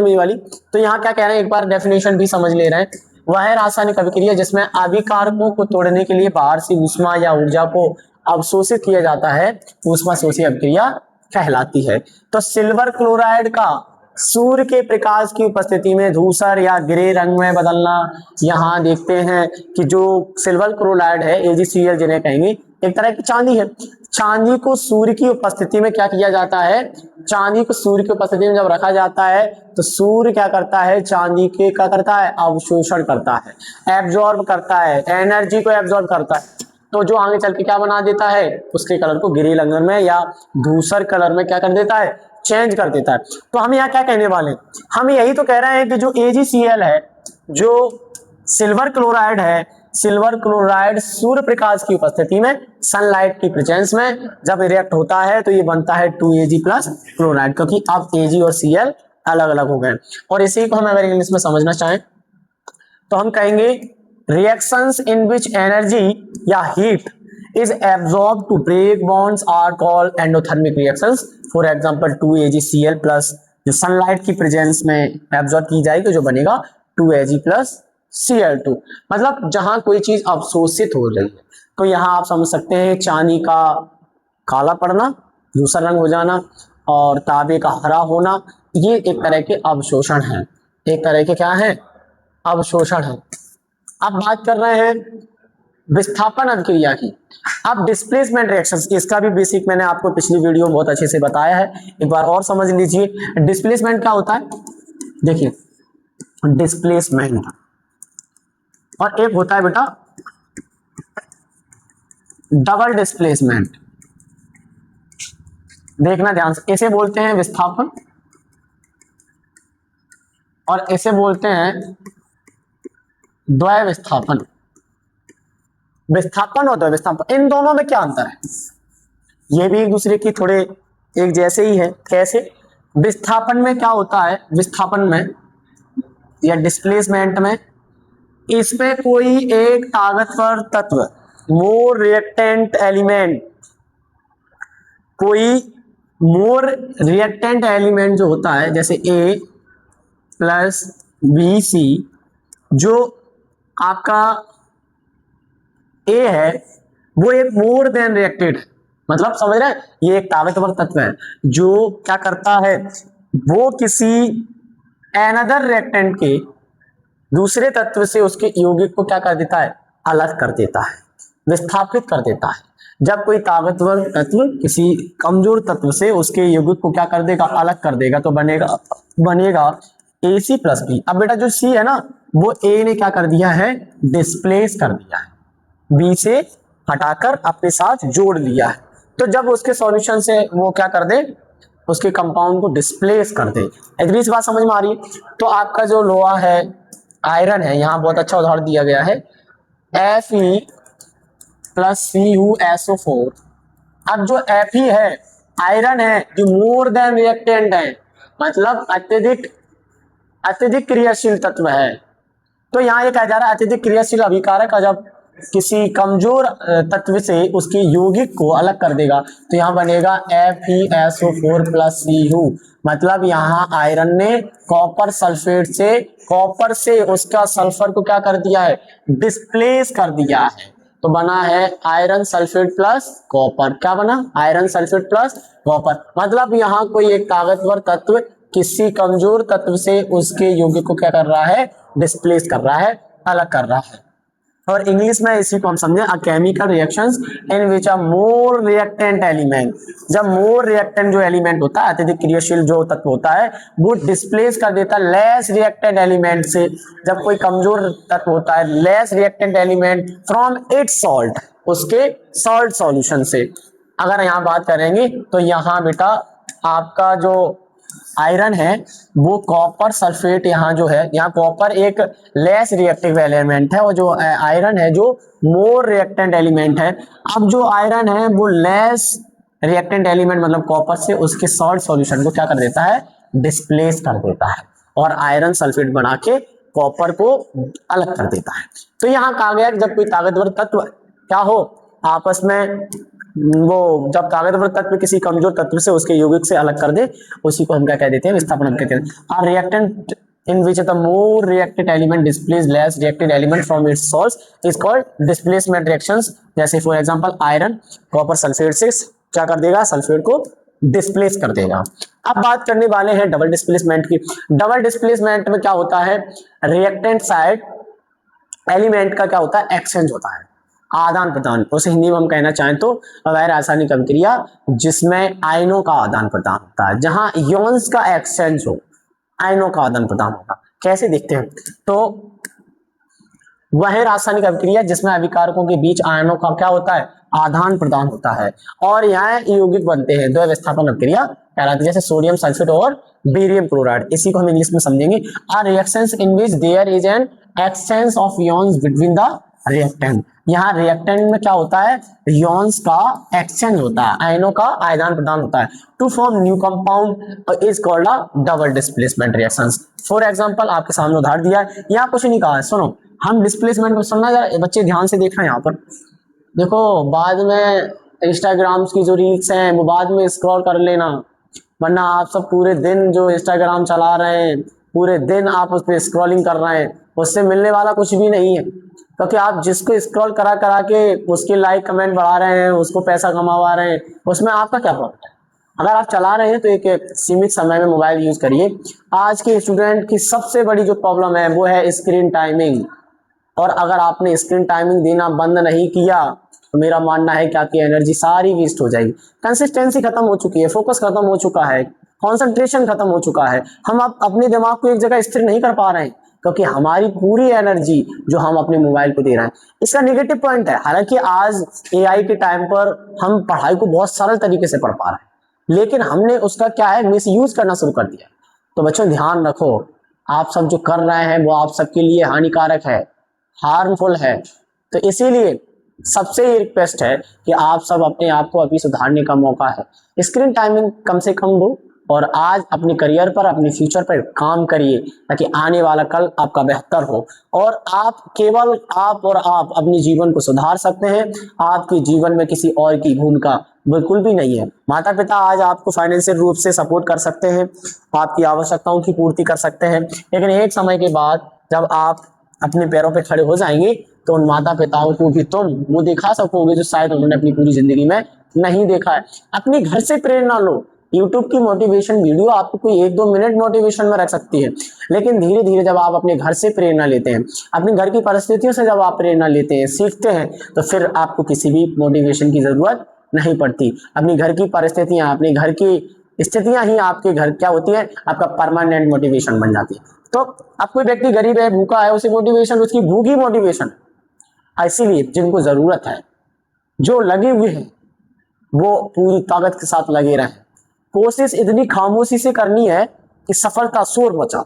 ये वाली। तो यहाँ क्या कह रहे हैं, एक बार डेफिनेशन भी समझ ले रहे हैं। वह है रासायनिक अभिक्रिया जिसमें अभिकारकों को तोड़ने के लिए बाहर से ऊष्मा या ऊर्जा को अवशोषित किया जाता है, ऊष्माशोषी अभिक्रिया कहलाती है। तो सिल्वर क्लोराइड का सूर्य के प्रकाश की उपस्थिति में धूसर या ग्रे रंग में बदलना, यहाँ देखते हैं कि जो सिल्वर क्लोराइड है AgCl जिन्हें कहेंगे, एक तरह की चांदी है। चांदी को सूर्य की उपस्थिति में क्या किया जाता है, चांदी को सूर्य की उपस्थिति में जब रखा जाता है तो सूर्य क्या करता है, चांदी के क्या करता है, अवशोषण करता है, एब्जॉर्ब करता है, एनर्जी को एब्जॉर्ब करता है। तो जो आगे चल के क्या बना देता है, उसके कलर को ग्रे रंग में या धूसर कलर में क्या कर देता है, चेंज कर देता है। तो हम यहाँ क्या कहने वाले हैं, हम यही तो कह रहे हैं कि जो AgCl है, जो सिल्वर क्लोराइड है, सिल्वर क्लोराइड सूर्य प्रकाश की उपस्थिति में, सनलाइट की प्रेजेंस में जब रिएक्ट होता है तो ये बनता है 2Ag प्लस क्लोराइड, क्योंकि अब Ag और Cl अलग अलग हो गए। और इसी को हम अगर इंग्लिश में समझना चाहें तो हम कहेंगे रिएक्शंस इन विच एनर्जी या heat is absorbed to break bonds are called endothermic reactions. For example 2AgCl plus जो सनलाइट की प्रेजेंस में एब्जॉर्ब की जाएगी जो बनेगा 2Ag plus Cl2। मतलब जहां कोई चीज अवशोषित हो रही है, तो यहाँ आप समझ सकते हैं चांदी का काला पड़ना, दूसरा रंग हो जाना, और तांबे का हरा होना, ये एक तरह के अवशोषण है, एक तरह के क्या है, अवशोषण है। अब बात कर रहे हैं विस्थापन अभिक्रिया की। अब डिस्प्लेसमेंट रिएक्शंस, इसका भी बेसिक मैंने आपको पिछली वीडियो में बहुत अच्छे से बताया है, एक बार और समझ लीजिए। डिस्प्लेसमेंट क्या होता है, देखिए डिस्प्लेसमेंट, और एक होता है बेटा डबल डिस्प्लेसमेंट। देखना ध्यान से, इसे बोलते हैं विस्थापन और इसे बोलते हैं द्वय विस्थापन। विस्थापन और द्वय विस्थापन, इन दोनों में क्या अंतर है? ये भी एक दूसरे की थोड़े एक जैसे ही है। कैसे? विस्थापन में क्या होता है, विस्थापन में या डिस्प्लेसमेंट में इसमें कोई एक ताकतवर तत्व, मोर रिएक्टेंट एलिमेंट, कोई मोर रिएक्टेंट एलिमेंट जो होता है, जैसे A प्लस BC, जो आपका A है वो एक मोर देन रिएक्टेड है, मतलब समझ रहे हैं, ये एक ताकतवर तत्व है जो क्या करता है, वो किसी एनदर रिएक्टेंट के दूसरे तत्व से उसके यौगिक को क्या कर देता है, अलग कर देता है, विस्थापित कर देता है। जब कोई ताकतवर तत्व किसी कमजोर तत्व से उसके यौगिक को क्या कर देगा, अलग कर देगा, तो बनेगा AC+B। अब बेटा जो C है ना, वो A ने क्या कर दिया है, डिस्प्लेस कर दिया है, B से हटाकर अपने साथ जोड़ लिया है। तो जब उसके सॉल्यूशन से वो क्या कर दे, उसके कंपाउंड को डिस्प्लेस कर दे। इतनी सी बात समझ में आ रही है। तो आपका जो लोहा है, आयरन है, यहाँ बहुत अच्छा उदाहरण दिया गया है, Fe+CuSO4। अब जो Fe है, आयरन है, जो मोर देन रिएक्टेंट है, मतलब अत्यधिक क्रियाशील तत्व है। तो यहाँ ये कहा जा रहा है अत्यधिक क्रियाशील अभिकारक जब किसी कमजोर तत्व से उसके यौगिक को अलग कर देगा, तो यहाँ बनेगा FeSO4+Cu। मतलब यहाँ आयरन ने कॉपर से उसका सल्फर को क्या कर दिया है, डिस्प्लेस कर दिया है। तो बना है आयरन सल्फेट प्लस कॉपर। क्या बना, आयरन सल्फेट प्लस कॉपर। मतलब यहाँ कोई एक ताकतवर तत्व किसी कमजोर तत्व से उसके यौगिक को क्या कर रहा है, डिस्प्लेस कर रहा है, अलग कर रहा है। और इंग्लिश में इसी को हम समझे a chemical reactions in which a more reactant element. जब मोर रिएक्टेंट जो एलिमेंट होता है, अत्यधिक क्रियाशील जो तत्व होता है, वो डिस्प्लेस कर देता है लेस रिएक्टेंट एलिमेंट से। जब कोई कमजोर तत्व होता है, less reactant element from its salt, उसके सॉल्ट सॉल्यूशन से। अगर यहाँ बात करेंगे तो यहाँ बेटा आपका जो आयरन है वो कॉपर सल्फेट, यहाँ जो है, यहाँ कॉपर एक लेस रिएक्टिव एलिमेंट है और जो आयरन है जो मोर रिएक्टेंट एलिमेंट है। अब जो आयरन है वो लेस रिएक्टेंट एलिमेंट मतलब कॉपर से उसके सॉल्ट सॉल्यूशन को क्या कर देता है, डिस्प्लेस कर देता है और आयरन सल्फेट बना के कॉपर को अलग कर देता है। तो यहाँ कहा गया जब कोई ताकतवर तत्व क्या हो आपस में, वो जब ताकतवर तत्व किसी कमजोर तत्व से उसके यौगिक से अलग कर दे, उसी को हम क्या कह देते हैं, विस्थापन कहते हैं। आ reactant in which the more reacted element displays less reacted element from its source is called displacement reactions। जैसे for example iron copper sulphate से क्या कर देगा, सल्फेट को डिस्प्लेस कर देगा। अब बात करने वाले हैं डबल डिस्प्लेसमेंट की। डबल डिस्प्लेसमेंट में क्या होता है, रिएक्टेंट साइड एलिमेंट का क्या होता है, एक्सचेंज होता है, आदान प्रदान। उसे हिंदी में हम कहना चाहें तो गैर रासायनिक अभिक्रिया जिसमें आयनों का आदान प्रदान होता है। जहां इॉन्स का एक्सचेंज हो, आयनों का आदान प्रदान होगा। कैसे देखते हैं, तो वह रासायनिक अभिक्रिया जिसमें अभिकारकों के बीच आयनों का क्या होता है, आदान प्रदान होता है और यहाँ यौगिक बनते हैं। द्वय विस्थापन अभिक्रिया कहलाती है, जैसे सोडियम सल्फेट और बेरियम क्लोराइड। इसी को हम इंग्लिश में समझेंगे, are reactions in which there is an exchange of ions between the reactant. यहाँ रिएक्टेंट में क्या होता है, इॉन्स का एक्सचेंज होता है, आयनों का आदान प्रदान होता है। To form new compound is called a double displacement reactions. For example आपके सामने उदाहरण दिया है, यहाँ कुछ नहीं कहा है, सुनो हम डिस्प्लेसमेंट को सुनना जरा, बच्चे ध्यान से देखना। यहाँ पर देखो, बाद में इंस्टाग्राम की जो रील्स हैं वो बाद में स्क्रॉल कर लेना, वरना आप सब पूरे दिन जो इंस्टाग्राम चला रहे हैं, पूरे दिन आप उस पर स्क्रॉलिंग कर रहे हैं, उससे मिलने वाला कुछ भी नहीं है। क्योंकि आप जिसको स्क्रॉल करा करा के उसके लाइक कमेंट बढ़ा रहे हैं, उसको पैसा कमावा रहे हैं, उसमें आपका क्या प्रॉफिट है। अगर आप चला रहे हैं तो एक सीमित समय में मोबाइल यूज करिए। आज के स्टूडेंट की सबसे बड़ी जो प्रॉब्लम है वो है स्क्रीन टाइमिंग, और अगर आपने स्क्रीन टाइमिंग देना बंद नहीं किया तो मेरा मानना है कि आपकी एनर्जी सारी वेस्ट हो जाएगी। कंसिस्टेंसी खत्म हो चुकी है, फोकस खत्म हो चुका है, कंसंट्रेशन खत्म हो चुका है। हम अब अपने दिमाग को एक जगह स्थिर नहीं कर पा रहे हैं क्योंकि हमारी पूरी एनर्जी जो हम अपने मोबाइल को दे रहे हैं। इसका नेगेटिव पॉइंट है, हालांकि आज एआई के टाइम पर हम पढ़ाई को बहुत सरल तरीके से पढ़ पा रहे हैं, लेकिन हमने उसका क्या है, मिस यूज करना शुरू कर दिया। तो बच्चों ध्यान रखो, आप सब जो कर रहे हैं वो आप सबके लिए हानिकारक है, हार्मफुल है। तो इसीलिए सबसे रिक्वेस्ट है कि आप सब अपने आप को अभी सुधारने का मौका है, स्क्रीन टाइमिंग कम से कम दो और आज अपने करियर पर, अपने फ्यूचर पर काम करिए ताकि आने वाला कल आपका बेहतर हो। और आप केवल आप और आप अपने जीवन को सुधार सकते हैं, आपके जीवन में किसी और की भूमिका बिल्कुल भी नहीं है। माता पिता आज आपको फाइनेंशियल रूप से सपोर्ट कर सकते हैं, आपकी आवश्यकताओं की पूर्ति कर सकते हैं, लेकिन एक समय के बाद जब आप अपने पैरों पर खड़े हो जाएंगे तो उन माता पिताओं को भी तुम वो दिखा सकोगे जो शायद उन्होंने अपनी पूरी जिंदगी में नहीं देखा है। अपने घर से प्रेरणा लो, यूट्यूब की मोटिवेशन वीडियो आपको कोई 1-2 मिनट मोटिवेशन में रख सकती है, लेकिन धीरे धीरे जब आप अपने घर से प्रेरणा लेते हैं, अपने घर की परिस्थितियों से जब आप प्रेरणा लेते हैं, सीखते हैं, तो फिर आपको किसी भी मोटिवेशन की जरूरत नहीं पड़ती। अपनी घर की परिस्थितियां, अपनी घर की स्थितियां ही आपके घर क्या होती है, आपका परमानेंट मोटिवेशन बन जाती है। तो अब कोई व्यक्ति गरीब है, भूखा है, उसी मोटिवेशन, उसकी भूख ही मोटिवेशन है। इसीलिए जिनको जरूरत है, जो लगे हुए हैं, वो पूरी ताकत के साथ लगे रहें। कोशिश इतनी खामोशी से करनी है कि सफलता शोर मचा,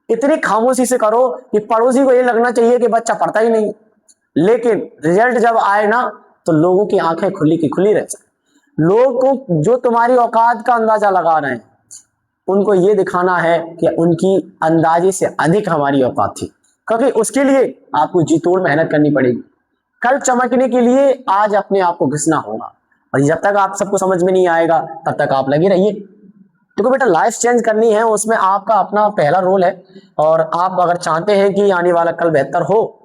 इतनी खामोशी से करो कि पड़ोसी को ये लगना चाहिए कि बच्चा पढ़ता ही नहीं, लेकिन रिजल्ट जब आए ना तो लोगों की आंखें खुली की खुली रह जाए। लोगों को जो तुम्हारी औकात का अंदाजा लगा रहे हैं, उनको ये दिखाना है कि उनकी अंदाजे से अधिक हमारी औकात थी, क्योंकि उसके लिए आपको जी तोड़ मेहनत करनी पड़ेगी। कल चमकने के लिए आज अपने आप को घिसना होगा, और जब तक आप सबको समझ में नहीं आएगा तब तक आप लगे रहिए। देखो बेटा, लाइफ चेंज करनी है, उसमें आपका अपना पहला रोल है, और आप अगर चाहते हैं कि आने वाला कल बेहतर हो,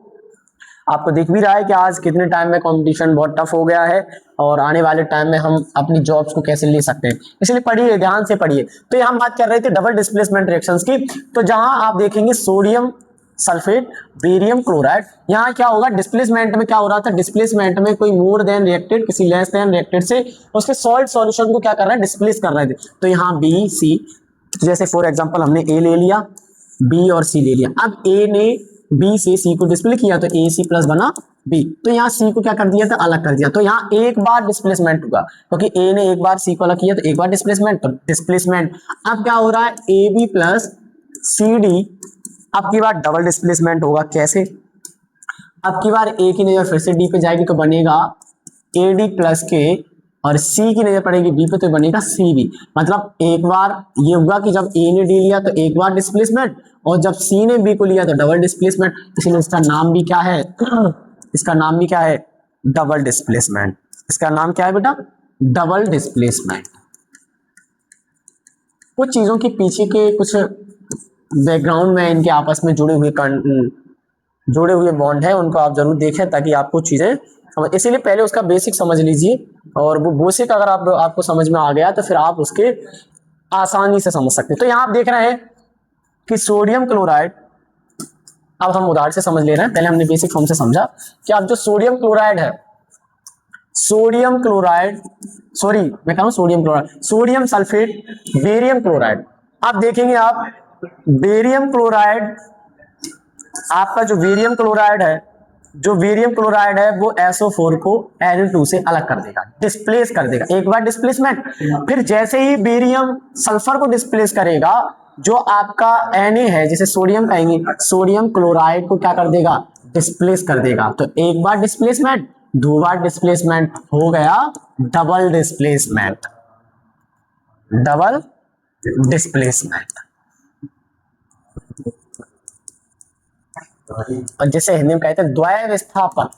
आपको दिख भी रहा है कि आज कितने टाइम में कंपटीशन बहुत टफ हो गया है, और आने वाले टाइम में हम अपनी जॉब्स को कैसे ले सकते हैं। इसलिए पढ़िए, ध्यान से पढ़िए। तो यहाँ हम बात कर रहे थे डबल डिस्प्लेसमेंट रिएक्शंस की। तो जहां आप देखेंगे सोडियम सल्फेट, बेरियम क्लोराइड, यहाँ क्या होगा, डिस्प्लेसमेंट में क्या हो रहा था, डिस्प्लेसमेंट में कोई मोर देन रिएक्टेड किसी लेस देन रिएक्टेड से उसके सॉल्ट सॉल्यूशन को क्या कर रहा है, डिस्प्लेस कर रहे थे। तो यहाँ बी सी, जैसे फॉर एग्जांपल हमने ए ले लिया, बी और सी ले लिया। अब ए ने बी से सी को डिस्प्ले किया तो ए सी प्लस बना बी, तो यहाँ सी को क्या कर दिया था, अलग कर दिया। तो यहाँ एक बार डिस्प्लेसमेंट हुआ, क्योंकि ए ने एक बार सी को अलग किया तो एक बार डिस्प्लेसमेंट, तो डिस्प्लेसमेंट। अब क्या हो रहा है, a b plus c d, अब की बार डबल डिस्प्लेसमेंट होगा। कैसे, अब की बार ए की नजर फिर से डी पे जाएगी तो बनेगा ए डी प्लस के, और सी की नजर पड़ेगी बी पे तो बनेगा सी बी। मतलब एक बार ये हुआ कि जब ए ने डी लिया तो एक बार डिस्प्लेसमेंट, और जब सी ने बी को लिया तो डबल डिस्प्लेसमेंट। इसलिए इसका नाम भी क्या है, इसका नाम भी क्या है, डबल डिस्प्लेसमेंट। इसका नाम क्या है बेटा, डबल डिस्प्लेसमेंट। कुछ चीजों के पीछे के कुछ बैकग्राउंड में इनके आपस में जुड़े हुए बॉन्ड है, उनको आप जरूर देखें ताकि आपको चीजें समझ। इसीलिए पहले उसका बेसिक समझ लीजिए, और वो बेसिक अगर आपको समझ में आ गया तो फिर आप उसके आसानी से समझ सकते हैं। तो यहाँ आप देख रहे हैं कि सोडियम क्लोराइड, अब हम उदाहरण से समझ ले रहे हैं, पहले हमने बेसिक फॉर्म से समझा कि अब जो सोडियम क्लोराइड है, सोडियम क्लोराइड, सॉरी मैं कह रहा हूं sodium chloride, sodium sulphate, barium chloride. आप देखेंगे आप बेरियम क्लोराइड, आपका जो बेरियम क्लोराइड है, वो SO4 को Na2 से अलग कर देगा, डिस्प्लेस कर देगा। एक बार डिस्प्लेसमेंट, फिर जैसे ही बेरियम सल्फर को डिस्प्लेस करेगा, जो आपका Na है, जिसे सोडियम कहेंगे, सोडियम क्लोराइड को क्या कर देगा, डिस्प्लेस कर देगा। तो एक बार डिस्प्लेसमेंट, दो बार डिस्प्लेसमेंट, हो गया डबल डिस्प्लेसमेंट, डबल डिस्प्लेसमेंट। और जैसे हिंदी में कहते हैं द्वय विस्थापन,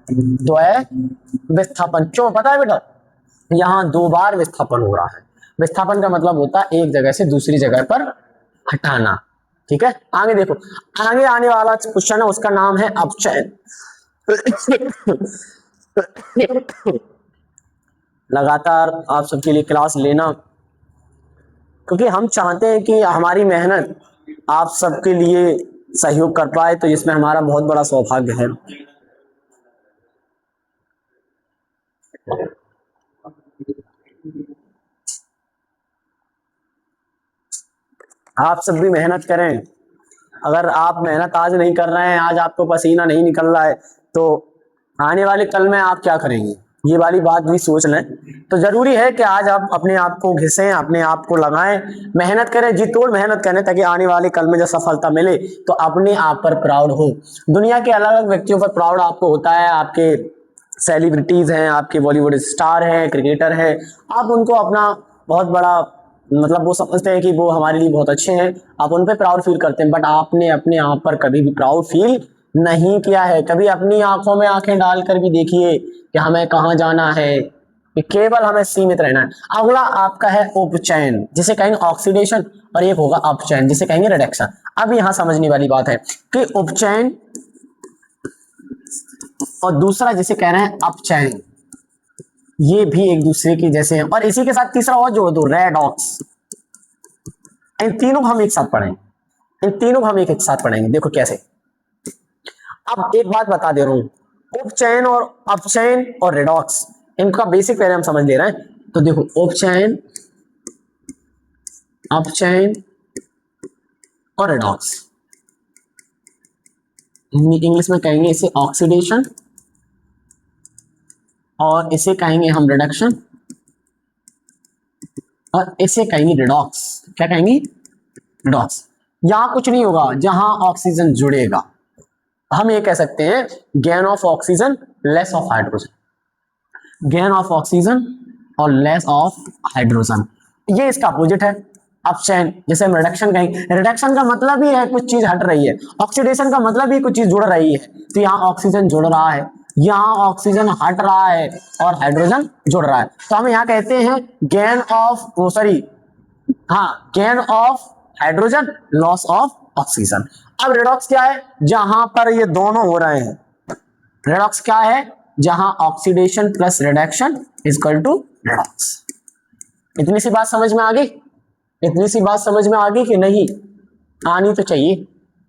द्वय विस्थापन क्यों पता है बेटा, यहां दो बार विस्थापन हो रहा है। विस्थापन का मतलब होता है एक जगह से दूसरी जगह पर हटाना। ठीक है, आगे देखो, आगे आने वाला क्वेश्चन है, उसका नाम है अपचयन। लगातार आप सबके लिए क्लास लेना, क्योंकि हम चाहते हैं कि हमारी मेहनत आप सबके लिए सहयोग कर पाए, तो इसमें हमारा बहुत बड़ा सौभाग्य है। आप सब भी मेहनत करें। अगर आप मेहनत आज नहीं कर रहे हैं, आज आपको पसीना नहीं निकल रहा है, तो आने वाले कल में आप क्या करेंगे, ये वाली बात भी सोच लें। तो जरूरी है कि आज आप अपने आप को घिसें, अपने आप को लगाएं, मेहनत करें, जी तोड़ मेहनत करें, ताकि आने वाले कल में जब सफलता मिले तो अपने आप पर प्राउड हो। दुनिया के अलग अलग व्यक्तियों पर प्राउड आपको होता है, आपके सेलिब्रिटीज हैं, आपके बॉलीवुड स्टार हैं, क्रिकेटर हैं, आप उनको अपना बहुत बड़ा मतलब वो समझते हैं कि वो हमारे लिए बहुत अच्छे हैं, आप उन पे प्राउड फील करते हैं, बट आपने अपने आप पर कभी भी प्राउड फील नहीं किया है। कभी अपनी आंखों में आंखें डालकर भी देखिए कि हमें कहाँ जाना है, कि केवल हमें सीमित रहना है। अगला आपका है उपचयन, जिसे कहेंगे ऑक्सीडेशन, और एक होगा अपचयन, जिसे कहेंगे रिडक्शन। अब यहां समझने वाली बात है कि उपचयन और दूसरा जिसे कह रहे हैं अपचयन। ये भी एक दूसरे के जैसे हैं। और इसी के साथ तीसरा और जोड़ दो, रेडॉक्स। इन तीनों को हम एक साथ पढ़ेंगे, इन तीनों को हम एक साथ पढ़ेंगे। देखो कैसे। अब एक बात बता दे रहा हूं, उपचयन और अपचयन और रेडॉक्स, इनका बेसिक पहले हम समझ ले रहे हैं। तो देखो, उपचयन, अपचयन और रेडॉक्स, इंग्लिश में कहेंगे इसे ऑक्सीडेशन और इसे कहेंगे हम रिडक्शन और इसे कहेंगे रिडॉक्स। क्या कहेंगे? रिडॉक्स। यहां कुछ नहीं होगा जहां ऑक्सीजन जुड़ेगा, हम ये कह सकते हैं gain of oxygen less of hydrogen, gain of oxygen और लेस ऑफ हाइड्रोजन, ये इसका अपोजिट है अपचयन। जैसे हम रिडक्शन कहेंगे, रिडक्शन का मतलब ही है कुछ चीज हट रही है, ऑक्सीडेशन का मतलब ही कुछ चीज जुड़ रही है। तो यहाँ ऑक्सीजन जुड़ रहा है, यहाँ ऑक्सीजन हट रहा है और हाइड्रोजन जुड़ रहा है। तो हम यहाँ कहते हैं gain of gain of hydrogen, loss of oxygen. अब रेडॉक्स क्या है? जहां पर ये दोनों हो रहे हैं। रेडॉक्स क्या है? जहां oxidation plus reduction equal to redox. इतनी सी बात समझ में आ गई? इतनी सी बात समझ में आ गई कि नहीं? आनी तो चाहिए,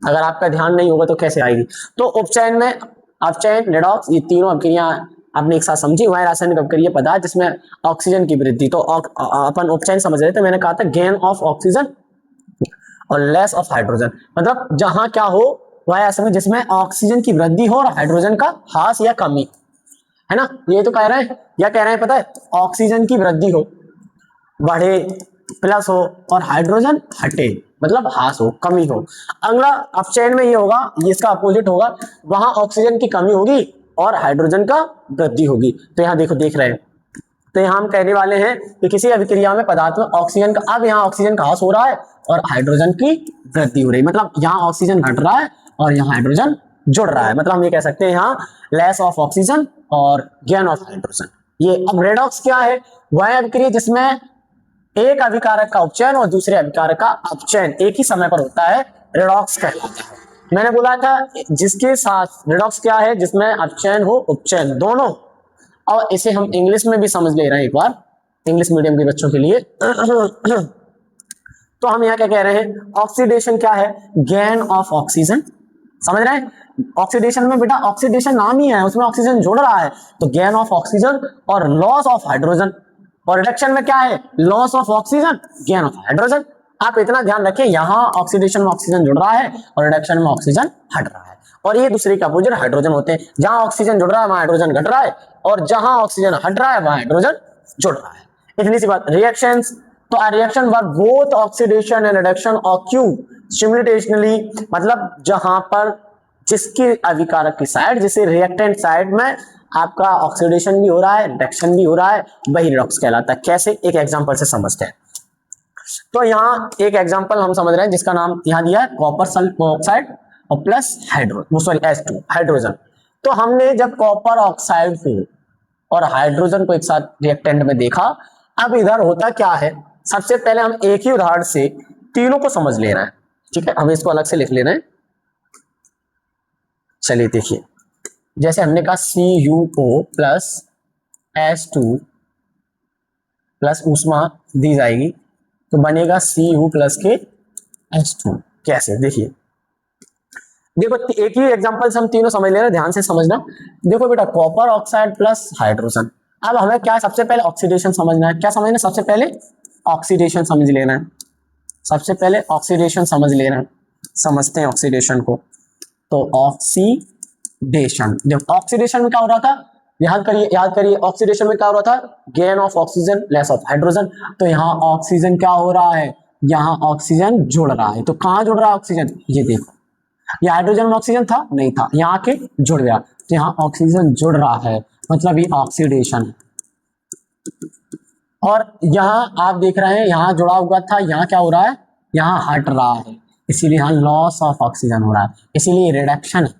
अगर आपका ध्यान नहीं होगा तो कैसे आएगी। तो उपचयन में अपचयन, रेडॉक्स, ये तीनों अभिक्रिया आपने एक साथ समझी। वह रासायनिक अभिक्रिया पदार्थ जिसमें ऑक्सीजन की वृद्धि, तो अपन उपचयन समझ रहे थे, मैंने कहा था गेन ऑफ ऑक्सीजन और लेस ऑफ हाइड्रोजन, मतलब जहां क्या हो वह ऐसा में जिसमें ऑक्सीजन की वृद्धि हो और हाइड्रोजन का ह्रास या कमी, है ना। ये तो कह रहे हैं, या कह रहे हैं पता है, ऑक्सीजन की वृद्धि हो, बढ़े, प्लस हो, और हाइड्रोजन हटे, मतलब ह्रास हो, कमी हो। अगला अपचयन में ये होगा, ये इसका अपोजिट होगा, वहां ऑक्सीजन की कमी होगी और हाइड्रोजन का वृद्धि होगी। तो यहाँ देखो, देख रहे हैं, तो यहाँ हम कहने वाले हैं कि किसी अभिक्रिया में पदार्थ में ऑक्सीजन का, अब यहाँ ऑक्सीजन का ह्रास हो रहा है और हाइड्रोजन की वृद्धि हो रही है, मतलब यहाँ ऑक्सीजन घट रहा है और यहाँ हाइड्रोजन जुड़ रहा है। मतलब हम ये कह सकते हैं यहाँ लेस ऑफ ऑक्सीजन और गेन ऑफ हाइड्रोजन। ये अब रेडॉक्स क्या है? वह अभिक्रिया जिसमें एक अभिकारक का उपचयन और दूसरे अभिकारक का अपचयन एक ही समय पर होता है, रेडॉक्स कहलाता है। मैंने बोला था जिसके साथ रेडॉक्स क्या है? जिसमें अपचयन हो उपचयन दोनों। और इसे हम इंग्लिश में भी समझ ले रहे हैं एक बार, इंग्लिश मीडियम के बच्चों के लिए। तो हम यहाँ क्या कह रहे हैं? ऑक्सीडेशन क्या है? Gain of oxygen. समझ रहे हैं? ऑक्सीडेशन में बेटा ऑक्सीडेशन नाम ही है, उसमें ऑक्सीजन जुड़ रहा है, तो गेन ऑफ ऑक्सीजन और लॉस ऑफ हाइड्रोजन। और रिडक्शन में क्या है? Loss of oxygen, gain of hydrogen. आप इतना ध्यान रखिए, यहाँ ऑक्सीडेशन में ऑक्सीजन जुड़ रहा है और रिडक्शन में ऑक्सीजन हट रहा है, और ये दूसरे के अपोजिट हाइड्रोजन होते हैं। जहां ऑक्सीजन जुड़ रहा है वहां हाइड्रोजन घट रहा है, और जहां ऑक्सीजन हट रहा है वहां हाइड्रोजन जुड़ रहा है। इतनी सी बात। रिएक्शंस, तो reaction where both oxidation and reduction occur simultaneously, मतलब जहां पर जिसके अभिकारक की साइड, जैसे रिएक्टेंट साइड में आपका ऑक्सीडेशन भी हो रहा है, रिडक्शन भी हो रहा है, वही रेडॉक्स कहलाता है। कैसे? एक एग्जांपल से समझते हैं। तो यहाँ एक एग्जांपल हम समझ रहे हैं जिसका नाम यहाँ दिया है कॉपर सल्फर ऑक्साइड और प्लस H2 हाइड्रोजन। तो हमने जब कॉपर ऑक्साइड को और हाइड्रोजन को एक साथ रिएक्टेंट में देखा, अब इधर होता क्या है? सबसे पहले हम एक ही उदाहरण से तीनों को समझ ले रहे हैं, ठीक है। हम इसको अलग से लिख ले रहे हैं। चलिए देखिए, जैसे हमने कहा CuO प्लस H2 प्लस ऊष्मा दी जाएगी तो बनेगा Cu प्लस के H2। कैसे? देखिए, देखो एक ही एग्जांपल से हम तीनों समझ ले रहे हैं, ध्यान से समझना। देखो बेटा, कॉपर ऑक्साइड प्लस हाइड्रोजन। अब हमें क्या है? सबसे पहले ऑक्सीडेशन समझना है। क्या समझना है? सबसे पहले ऑक्सीडेशन समझ लेना है। सबसे पहले ऑक्सीडेशन समझ लेना है। समझते हैं ऑक्सीडेशन को। तो ऑक्सीडेशन, जब ऑक्सीडेशन में क्या हो रहा था? याद करिए ऑक्सीडेशन में क्या हो रहा था? Gain of oxygen less of hydrogen. तो यहाँ ऑक्सीजन क्या हो रहा है? यहाँ ऑक्सीजन जुड़ रहा है। तो कहाँ जुड़ रहा है ऑक्सीजन? ये देखो, ये हाइड्रोजन में ऑक्सीजन था? नहीं था, यहाँ आके जुड़ गया। तो यहाँ ऑक्सीजन जुड़ रहा है, मतलब ये ऑक्सीडेशन है। और यहाँ आप देख रहे हैं, यहाँ जुड़ा हुआ था, यहाँ क्या हो रहा है? यहाँ हट रहा है, इसीलिए यहाँ लॉस ऑफ ऑक्सीजन हो रहा है, इसीलिए रिडक्शन है,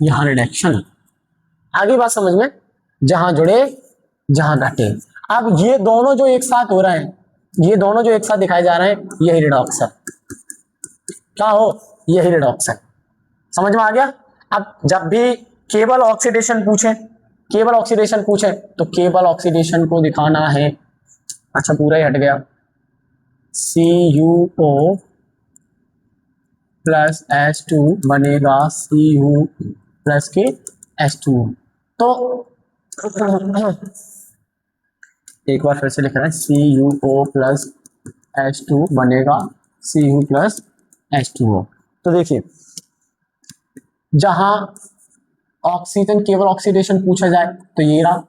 यहाँ रिडक्शन है। आगे बात समझ में, जहां जुड़े जहां घटे। अब ये दोनों जो एक साथ हो रहे हैं, ये दोनों जो एक साथ दिखाए जा रहे हैं, यही रिडॉक्स है। क्या हो? यही रिडॉक्स है। समझ में आ गया? अब जब भी केवल ऑक्सीडेशन पूछे केवल ऑक्सीडेशन पूछे तो केवल ऑक्सीडेशन को दिखाना है, अच्छा पूरा ही हट गया, CuO प्लस H2 बनेगा Cu प्लस के H2। तो एक बार फिर से लिख रहे हैं, CuO प्लस H2 बनेगा Cu प्लस H2O। तो देखिए जहां ऑक्सीजन केवल ऑक्सीडेशन पूछा जाए तो ये रहा,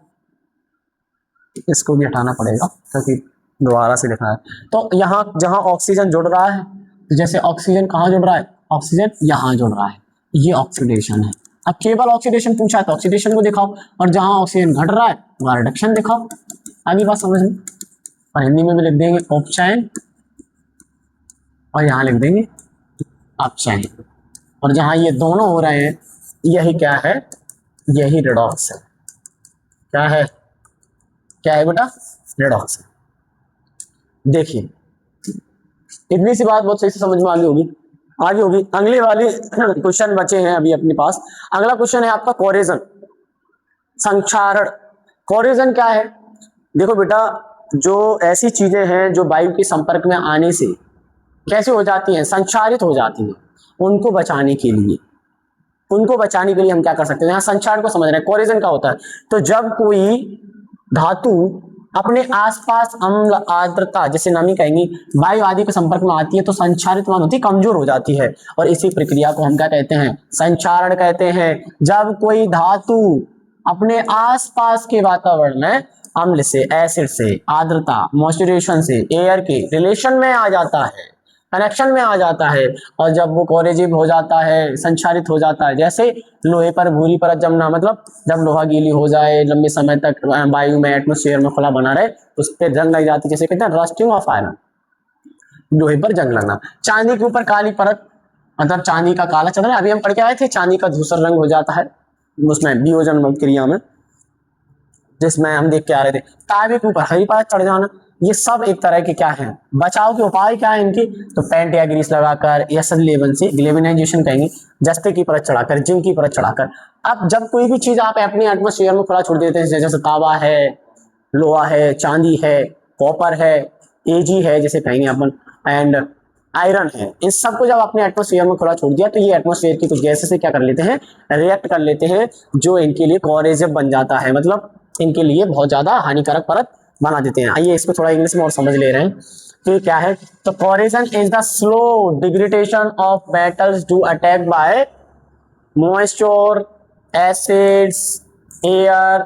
इसको भी हटाना पड़ेगा क्योंकि दोबारा से लिखना है। तो यहाँ जहां ऑक्सीजन जुड़ रहा है, तो जैसे ऑक्सीजन कहाँ जुड़ रहा है, ऑक्सीजन यहाँ जुड़ रहा है, ये ऑक्सीडेशन है। अब केवल ऑक्सीडेशन पूछा है तो ऑक्सीडेशन को दिखाओ, और जहां ऑक्सीजन घट रहा है वहां रिडक्शन दिखाओ। आगे बात समझ में, और हिंदी में भी लिख देंगे उपचयन, और यहाँ लिख देंगे अपचयन। और जहां ये दोनों हो रहे हैं यही क्या है, यही रेडॉक्स है। क्या है, क्या है बेटा, रेडॉक्स है। देखिए इतनी सी बात बहुत सही से समझ में आगे होगी, आगे होगी। अगले वाले क्वेश्चन बचे हैं अभी अपने पास। अगला क्वेश्चन है आपका कोरेजन, संक्षारण। कोरेजन क्या है, देखो बेटा जो ऐसी चीजें हैं जो वायु के संपर्क में आने से कैसे हो जाती हैं, संक्षारित हो जाती हैं, उनको बचाने के लिए, उनको बचाने के लिए हम क्या कर सकते हैं, यहाँ संक्षारण को समझ रहे हैं। कोरेजन क्या होता है, तो जब कोई धातु अपने आसपास अम्ल आर्द्रता जैसे नमी कहेंगे वायु आदि के संपर्क में आती है तो संक्षारित मान होती है, कमजोर हो जाती है, और इसी प्रक्रिया को हम क्या कहते हैं, संक्षारण कहते हैं। जब कोई धातु अपने आसपास के वातावरण में अम्ल से, एसिड से, आर्द्रता, मॉइस्चराइजेशन से, एयर के रिलेशन में आ जाता है, कनेक्शन में आ जाता है, और जब वो कोरेजिव हो जाता है, संक्षारित हो जाता है, जैसे लोहे पर भूरी परत जमना, मतलब जब लोहा गीली हो जाए, लंबे समय तक वायु में, एटमॉस्फेयर में खुला बना रहे तो उस पर जंग लग जाती है, जैसे कहते हैं रस्टिंग ऑफ आयरन, लोहे पर जंग लगना। चांदी के ऊपर काली परत, मतलब चांदी का काला चंद्र, अभी हम पढ़ के आए थे, चांदी का धूसर रंग हो जाता है उसमें वियोजन क्रिया में, जिसमें हम देख के आ रहे थे। तांबे के ऊपर हरी परत चढ़ जाना, ये सब एक तरह के क्या है, बचाव के उपाय क्या है इनके, तो पेंट या ग्रीस लगाकर या सनलेवन से ग्लेविनाइजेशन कहेंगे, जस्ते की परत चढ़ाकर, जिंक की परत चढ़ाकर। अब जब कोई भी चीज आप अपनी एटमॉस्फेयर में खुला छोड़ देते हैं, जैसे तांबा है, लोहा है, चांदी है, कॉपर है, एजी है जैसे कहेंगे अपन, एंड आयरन है, इन सबको जब आपने एटमॉस्फेयर में खुला छोड़ दिया तो ये एटमॉस्फेयर की कुछ गैसें से क्या कर लेते हैं, रिएक्ट कर लेते हैं, जो इनके लिए कोरेजिव बन जाता है, मतलब इनके लिए बहुत ज्यादा हानिकारक परत बना देते हैं। आइए इसको थोड़ा इंग्लिश में और समझ ले रहे हैं कि क्या है। तो corrosion is the slow degradation of metals to attack by moisture, acids, air,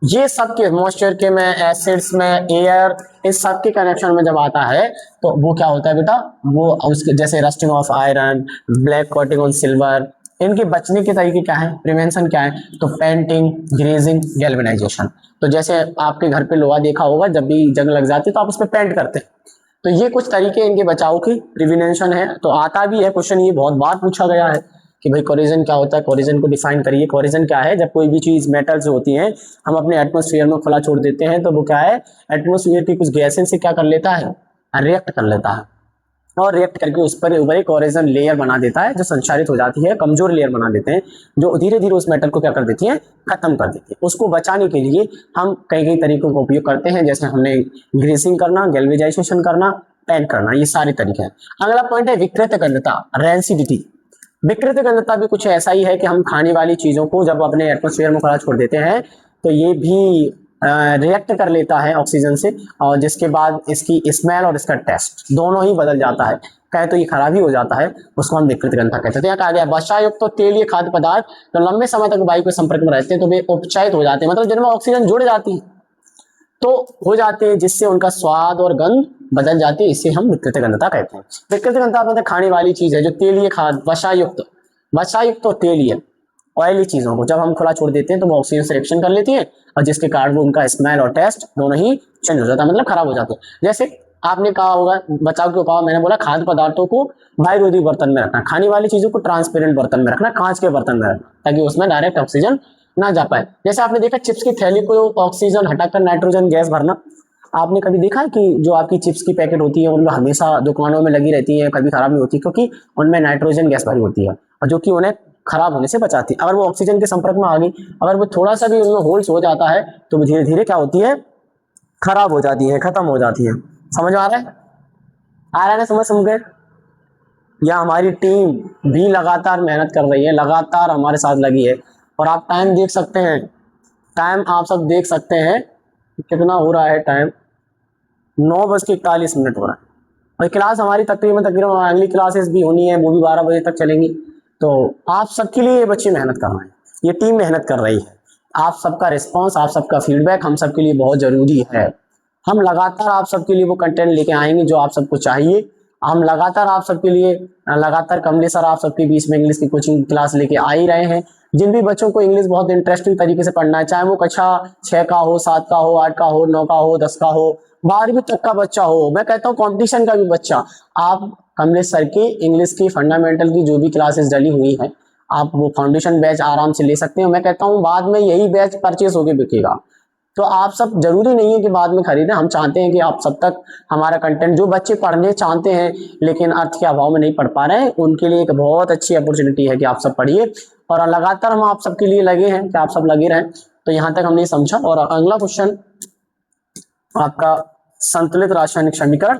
ये सब के मॉइस्चर के में, एसिड्स में, एयर, इस सब के कनेक्शन में जब आता है तो वो क्या होता है बेटा, वो उसके जैसे rusting of iron, black coating on silver, इनके बचने के तरीके क्या है, प्रिवेंशन क्या है, तो पेंटिंग, ग्रेजिंग, गैल्वेनाइजेशन। तो जैसे आपके घर पे लोहा देखा होगा, जब भी जंग लग जाती है तो आप उस पर पेंट करते हैं, तो ये कुछ तरीके इनके बचाव की प्रिवेंशन है। तो आता भी है क्वेश्चन, ये बहुत बार पूछा गया है कि भाई कोरेजन क्या होता है, कोरेजन को डिफाइन करिए। कोरेजन क्या है, जब कोई भी चीज मेटल्स होती हैं हम अपने एटमॉस्फेयर में खुला छोड़ देते हैं तो वो क्या है, एटमॉस्फेयर की कुछ गैसें से क्या कर लेता है, रिएक्ट कर लेता है, और रिएक्ट करके उस पर ऊपर एक कोरेजन लेयर बना देता है जो संक्षारित हो जाती है, कमजोर लेयर बना देते हैं, जो धीरे धीरे उस मेटल को क्या कर देती है, खत्म कर देती है। उसको बचाने के लिए हम कई कई तरीकों का उपयोग करते हैं, जैसे हमने ग्रेसिंग करना, गैल्वेनाइजेशन करना, पेंट करना, ये सारे तरीके हैं। अगला पॉइंट है विकृत गंधता, रेंसिडिटी। विकृत गंधता भी कुछ ऐसा ही है कि हम खाने वाली चीजों को जब अपने एटमॉस्फेयर में खुला छोड़ देते हैं तो ये भी रिएक्ट कर लेता है ऑक्सीजन से, और जिसके बाद इसकी स्मेल और इसका टेस्ट दोनों ही बदल जाता है, कहे तो ये खराबी हो जाता है, उसको हम विकृत गंधता कहते हैं। तो यहाँ कहा गया वसायुक्त तो तेलीय खाद्य पदार्थ तो लंबे समय तक वायु के संपर्क में रहते हैं तो वे उपचयित हो जाते हैं, मतलब जिनमें ऑक्सीजन जुड़ जाती है तो हो जाते हैं, जिससे उनका स्वाद और गंध बदल जाती है, इसे हम विकृत गंधता कहते हैं। विकृत गंधता मतलब खाने वाली चीज है जो तेलीय खाद्य, वसायुक्त और तेलीय ऑयली चीजों को जब हम खुला छोड़ देते हैं तो वो ऑक्सीजन से रिएक्शन कर लेती है, और जिसके कारण वो उनका स्मेल और टेस्ट दोनों ही चेंज हो जाता है, मतलब खराब हो जाते हैं। जैसे आपने कहा होगा बचाव के उपाय, मैंने बोला खाद्य पदार्थों को वायुरोधी बर्तन में रखना, खाने वाली चीजों को ट्रांसपेरेंट बर्तन में रखना, कांच के बर्तन में रखना, ताकि उसमें डायरेक्ट ऑक्सीजन ना जा पाए। जैसे आपने देखा चिप्स की थैली को ऑक्सीजन हटाकर नाइट्रोजन गैस भरना, आपने कभी देखा है कि जो आपकी चिप्स की पैकेट होती है उनमें हमेशा दुकानों में लगी रहती है, कभी खराब नहीं होती, क्योंकि उनमें नाइट्रोजन गैस भरी होती है, और जो कि उन्हें खराब होने से बचाती है। अगर वो ऑक्सीजन के संपर्क में आ गई, अगर वो थोड़ा सा भी उनमें होल्स हो जाता है तो वो धीरे धीरे क्या होती है, खराब हो जाती है, खत्म हो जाती है। समझ में आ रहा है? आ रहा है ना समझ गए? या हमारी टीम भी लगातार मेहनत कर रही है, लगातार हमारे साथ लगी है। और आप टाइम देख सकते हैं, टाइम आप सब देख सकते हैं कितना हो रहा है टाइम, 9:41 हो रहा है। और क्लास हमारी तकरीबन अगली क्लासेस भी होनी है, वो भी 12 बजे तक चलेंगी। तो आप सबके लिए ये बच्चे मेहनत कर रहे हैं, ये टीम मेहनत कर रही है। आप सबका रिस्पॉन्स, आप सबका फीडबैक हम सबके लिए बहुत ज़रूरी है। हम लगातार आप सबके लिए वो कंटेंट लेके आएंगे जो आप सबको चाहिए। हम लगातार आप सबके लिए, लगातार कमलेश सर आप सबके बीच में इंग्लिश की कोचिंग क्लास लेके आ ही रहे हैं। जिन भी बच्चों को इंग्लिश बहुत इंटरेस्टिंग तरीके से पढ़ना है, चाहे वो कक्षा 6 का हो, 7 का हो, 8 का हो, 9 का हो, 10 का हो, 12वीं तक का बच्चा हो, मैं कहता हूँ कंपटीशन का भी बच्चा, आप कमलेश सर की इंग्लिश की फंडामेंटल की जो भी क्लासेस डली हुई हैं, आप वो फाउंडेशन बैच आराम से ले सकते हैं। मैं कहता हूँ बाद में यही बैच परचेस होके बिकेगा। तो आप सब, जरूरी नहीं है कि बाद में खरीदें, हम चाहते हैं कि आप सब तक हमारा कंटेंट, जो बच्चे पढ़ने चाहते हैं लेकिन अर्थ के अभाव में नहीं पढ़ पा रहे हैं, उनके लिए एक बहुत अच्छी अपॉर्चुनिटी है कि आप सब पढ़िए। और लगातार हम आप सबके लिए लगे हैं कि आप सब लगे रहें। तो यहाँ तक हमने समझा। और अगला क्वेश्चन आपका संतुलित रासायनिक समीकरण,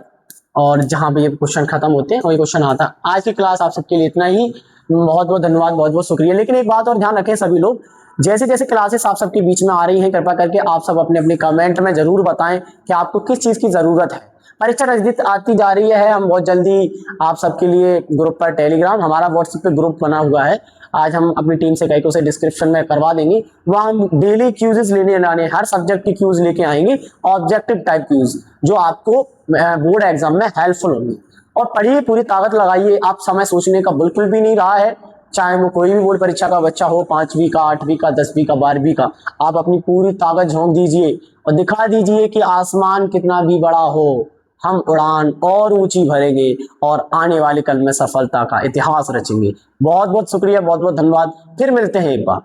और जहाँ पे ये क्वेश्चन खत्म होते हैं वही क्वेश्चन आता है। आज की क्लास आप सबके लिए इतना ही। बहुत बहुत धन्यवाद, बहुत बहुत शुक्रिया। लेकिन एक बात और ध्यान रखें सभी लोग, जैसे जैसे क्लासेस आप सबके बीच में आ रही हैं, कृपा करके आप सब अपने अपने कमेंट में जरूर बताएं कि आपको किस चीज की जरूरत है। परीक्षा नजदीक आती जा रही है, हम बहुत जल्दी आप सबके लिए ग्रुप पर, टेलीग्राम हमारा व्हाट्सएप पे ग्रुप बना हुआ है, आज हम अपनी टीम से कह के उसे डिस्क्रिप्शन में करवा देंगे। वहाँ हम डेली क्यूजेस लेने लाने, हर सब्जेक्ट की क्यूज लेके आएंगे, ऑब्जेक्टिव टाइप क्यूज जो आपको बोर्ड एग्जाम में हेल्पफुल होंगी। और पढ़िए, पूरी ताकत लगाइए। आप समय सोचने का बिल्कुल भी नहीं रहा है, चाहे वो कोई भी बोर्ड परीक्षा का बच्चा हो, 5वीं का, 8वीं का, 10वीं का, 12वीं का, आप अपनी पूरी ताकत झोंक दीजिए और दिखा दीजिए कि आसमान कितना भी बड़ा हो, हम उड़ान और ऊंची भरेंगे और आने वाले कल में सफलता का इतिहास रचेंगे। बहुत बहुत शुक्रिया, बहुत बहुत धन्यवाद। फिर मिलते हैं एक बार।